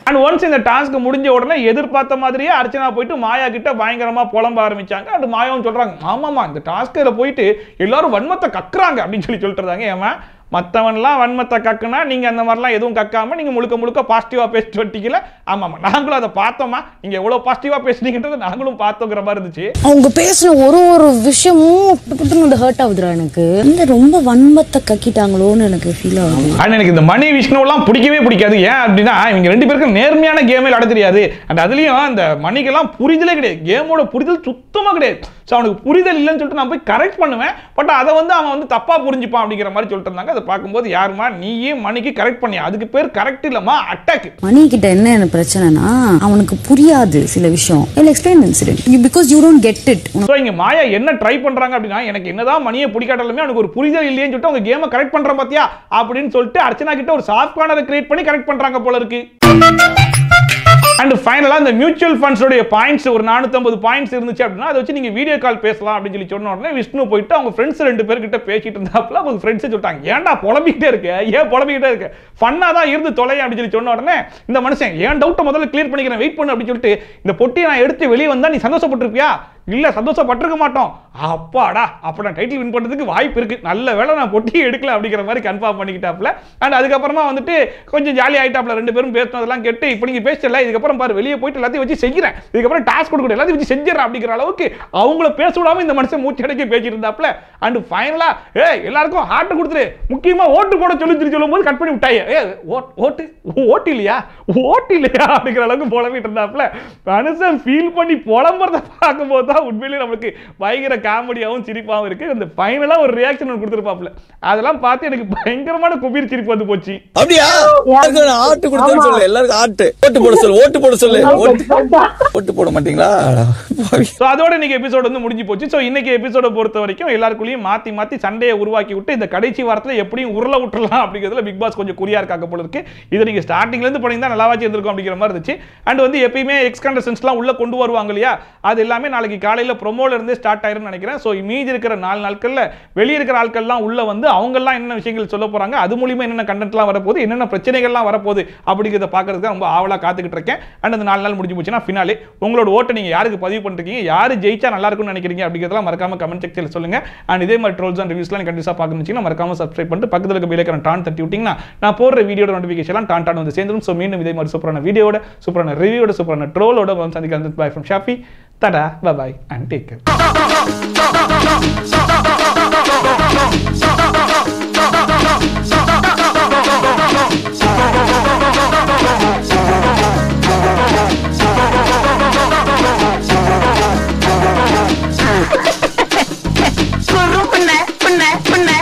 அண்ட் ஒன்ஸ் இந்த டாஸ்க் முடிஞ்ச உடனே எதிர்பார்த்த மாதிரியே அர்ச்சனா போயிட்டு மாயா கிட்ட பயங்கரமா புலம்ப ஆரம்பிச்சாங்க. அண்ட் மாயாவும் சொல்றாங்க ஆமாமா இந்த டாஸ்க்ல போயிட்டு எல்லாரும் வன்மத்தை கக்குறாங்க அப்படின்னு சொல்லிட்டு இருந்தாங்க. ஏமா மற்றவன்லாம் வன்மத்தை கக்குனா நீங்க அந்த மாதிரிலாம் எதுவும் கக்காம நீங்க முழுக்க முழுக்க பாசிட்டிவா பேசிட்டு வட்டிக்கல. ஆமாமா நாங்களும் அதை பார்த்தோமா, நீங்க எவ்வளவு பாசிட்டிவா பேசுனீங்கன்றது நாங்களும் பார்த்தோங்கிற மாதிரி இருந்துச்சு. அவங்க பேசின ஒரு விஷயமும் ஹர்ட் ஆகுதுடா எனக்கு. இந்த ரொம்ப வன்மத்தை கக்கிட்டாங்களோன்னு எனக்கு ஃபீல் ஆகுது. அண்ட் எனக்கு இந்த மணி விஷ்ணு எல்லாம் பிடிக்கவே பிடிக்காது. ஏன் அப்படின்னா இவங்க ரெண்டு பேருக்கு நேர்மையான கேமே விளையாட தெரியாது. அண்ட் அதுலயும் அந்த மணிக்கெல்லாம் புரிதலே கிடையாது, கேமோட புரிதல் சுத்தமா கிடையாது. ஸோ அவனுக்கு புரிதல் இல்லைன்னு சொல்லிட்டு நான் போய் கரெக்ட் பண்ணுவேன். பட் அதை வந்து அவன் வந்து தப்பா புரிஞ்சுப்பான் அப்படிங்கிற மாதிரி சொல்லிட்டு இருந்தாங்க. அதை பார்க்கும்போது யாருமா நீயே மணிக்கு கரெக்ட் பண்ணியா, அதுக்கு பேர் கரெக்ட் இல்லமா அட்டாக். மணி கிட்ட என்ன பிரச்சனைனா அவனுக்கு புரியாது சில விஷயம். Explain incident because you don't get it. So இங்க மாயா என்ன ட்ரை பண்றாங்க அப்படின்னா எனக்கு என்னதான் மணியை பிடிக்காட்டாலுமே அவனுக்கு ஒரு புரிதல் இல்லையேன்னு சொல்லிட்டு அவங்க கேமை கரெக்ட் பண்ற பாத்தியா அப்படின்னு சொல்லிட்டு அர்ச்சனா கிட்ட ஒரு சாஃப்ட் கார்னரை கிரியேட் பண்ணி கரெக்ட் பண்றாங்க போல இருக்கு. அண்ட் ஃபைனலா இந்த மியூச்சுவல் ஃபண்ட்ஸ் உடைய பாயிண்ட்ஸ் ஒரு 450 பாயிண்ட்ஸ் இருந்துச்சு அப்படின்னா அதை வச்சு நீங்க வீடியோ கால் பேசலாம் அப்படின்னு சொல்லி சொன்ன உடனே விஷ்ணு போயிட்டு அவங்க ஃப்ரெண்ட்ஸ் 2 பேர்கிட்ட பேசிட்டு இருந்தாப்புல அவங்க ஃப்ரெண்ட்ஸ் சொல்லிட்டாங்க ஏன்டா புலம்பிக்கிட்டே இருக்க, ஏன் புலம்பிக்கிட்டே இருக்க, ஃபன்னா தான் இருந்து தொலை அப்படின்னு சொல்லி சொன்ன உடனே இந்த மனுஷன் ஏன் டவுட்டை முதல்ல கிளியர் பண்ணிக்கிறேன் வெயிட் பண்ணு அப்படின்னு சொல்லிட்டு இந்த பொட்டியை நான் எடுத்து வெளியே வந்தா நீ சந்தோஷப்பட்டிருப்பியா, இல்ல சந்தோஷப்பட்டிருக்க மாட்டோம். அப்பாடா அப்ப நான் டைட்டில் வின் பண்றதுக்கு வாய்ப்பு இருக்கு, நல்ல வேளை நான் பொட்டியை எடுக்கல அப்படிங்கிற மாதிரி கன்ஃபார்ம் பண்ணிக்கிட்டாப்ல. அண்ட் அதுக்கப்புறமா வந்துட்டு கொஞ்சம் ஜாலி ஆயிட்டாப்ல. 2 பேரும் பேசினதெல்லாம் கேட்டு இப்போ நீங்க பேசல, இதுக்கப்புறம் பாரு வெளியே போயிட்டு எல்லாத்தையும் வச்சு செய்கிறேன், இதுக்கப்புறம் டாஸ்க் கொடுக்க எல்லாத்தையும் வச்சு செஞ்சிடறேன் அப்படிங்கிற அளவுக்கு அவங்கள பேச விடாம இந்த மனுஷன் மூச்சு அடைக்க பேசிட்டு இருந்தாப்ல. அண்ட் ஃபைனலா எல்லாருக்கும் ஹார்ட் கொடுத்துரு, முக்கியமா ஓட்டு போட சொல்லி சொல்லும் போது கட் பண்ணி விட்டாயே, ஓட்டு இல்லையா அப்படிங்கிற அளவுக்கு புலம்பிட்டு இருந்தாப்ல. மனுஷன் ஃபீல் பண்ணி புலம்புறத பார்க்கும்போது தான் உண்மையிலேயே நமக்கு பயங்கர காமெடியாவும் சிரிப்பாவும் இருக்கு. அந்த ஃபைனலா ஒரு ரியாக்ஷன் கொடுத்துருப்பாப்ல, அதெல்லாம் பார்த்து எனக்கு பயங்கரமான குபீர் சிரிப்பு வந்து போச்சு. அப்படியா ஆட்டு கொடுத்தேன்னு சொல்லு, எல்லாருக்கும் ஆட்டு ஓட்டு போட சொல்லு, ஓட்டு போட சொல்லு, ஓட்டு போட மாட்டீங்களா? அதோட இன்னைக்கு எபிசோட் வந்து முடிஞ்சு போச்சு. சோ இன்னைக்கு எபிசோட பொறுத்த வரைக்கும் எல்லாருக்குள்ளேயும் மாத்தி மாத்தி சண்டையை உருவாக்கி விட்டு இந்த கடைசி வாரத்துல எப்படியும் உருள விட்டுறலாம் அப்படிங்கிறதுல பிக் பாஸ் கொஞ்சம் குறியா இருக்காங்க போல இருக்கு. இதை நீங்க ஸ்டார்டிங்ல இருந்து பண்ணியிருந்தா நல்லாவாச்சு இருந்திருக்கும் அப்படிங்கிற மாதிரி இருந்துச்சு. அண்ட் வந்து எப்பயுமே எக்ஸ் கண்டஸ்டன்ஸ்லாம் உள்ள கொண்டு வருவாங்க இல்லையா, அது எல்லாமே நாளைக்கு நாளைக்கு காலையில ப்ரோமோல இருந்தே ஸ்டார்ட் ஆயிரும்னு நினைக்கிறேன். ஸோ மீதி இருக்கிற 4 நாட்கள்ல வெளியே இருக்கிற ஆட்கள்லாம் உள்ள வந்து அவங்கெல்லாம் என்னென்ன விஷயங்கள் சொல்ல போறாங்க, அது மூலியமா என்னென்ன கண்டென்ட்லாம் வரப்போகுது, என்னென்ன பிரச்சனைகள்லாம் வரப்போகுது அப்படிங்கிறத பார்க்கறதுக்கு ரொம்ப ஆவலா காத்துக்கிட்டு இருக்கேன். அண்ட் அந்த 4 நாள் முடிஞ்சு போச்சுன்னா ஃபினாலே உங்களோட ஓட்டை நீங்க யாருக்கு பதிவு பண்ணிருக்கீங்க, யாரு ஜெயிச்சா நல்லா இருக்கும்னு நினைக்கிறீங்க அப்படிங்கிறதெல்லாம் மறக்காம கமெண்ட் செக்ஷன்ல சொல்லுங்க. அண்ட் இதே மாதிரி ட்ரோல்ஸ் அண்ட் ரிவ்யூஸ்லாம் கண்டிப்பா பார்க்கணும்னு மறக்காம சப்ஸ்கிரைப் பண்ணிட்டு பக்கத்துல இருக்க பெல் ஐகானை டான் தட்டி விட்டீங்கன்னா நான் போடுற வீடியோட நோட்டிஃபிகேஷன் டான் வந்து சேர்ந்துடும். ஸோ மீண்டும் இதே மாதிரி சூப்பரான வீடியோட, சூப்பரான ரிவ்யூட, சூப்பரான ட்ரோலோட சந்திக்கலாம். Bye from Shafi. Tata, bye bye and take care.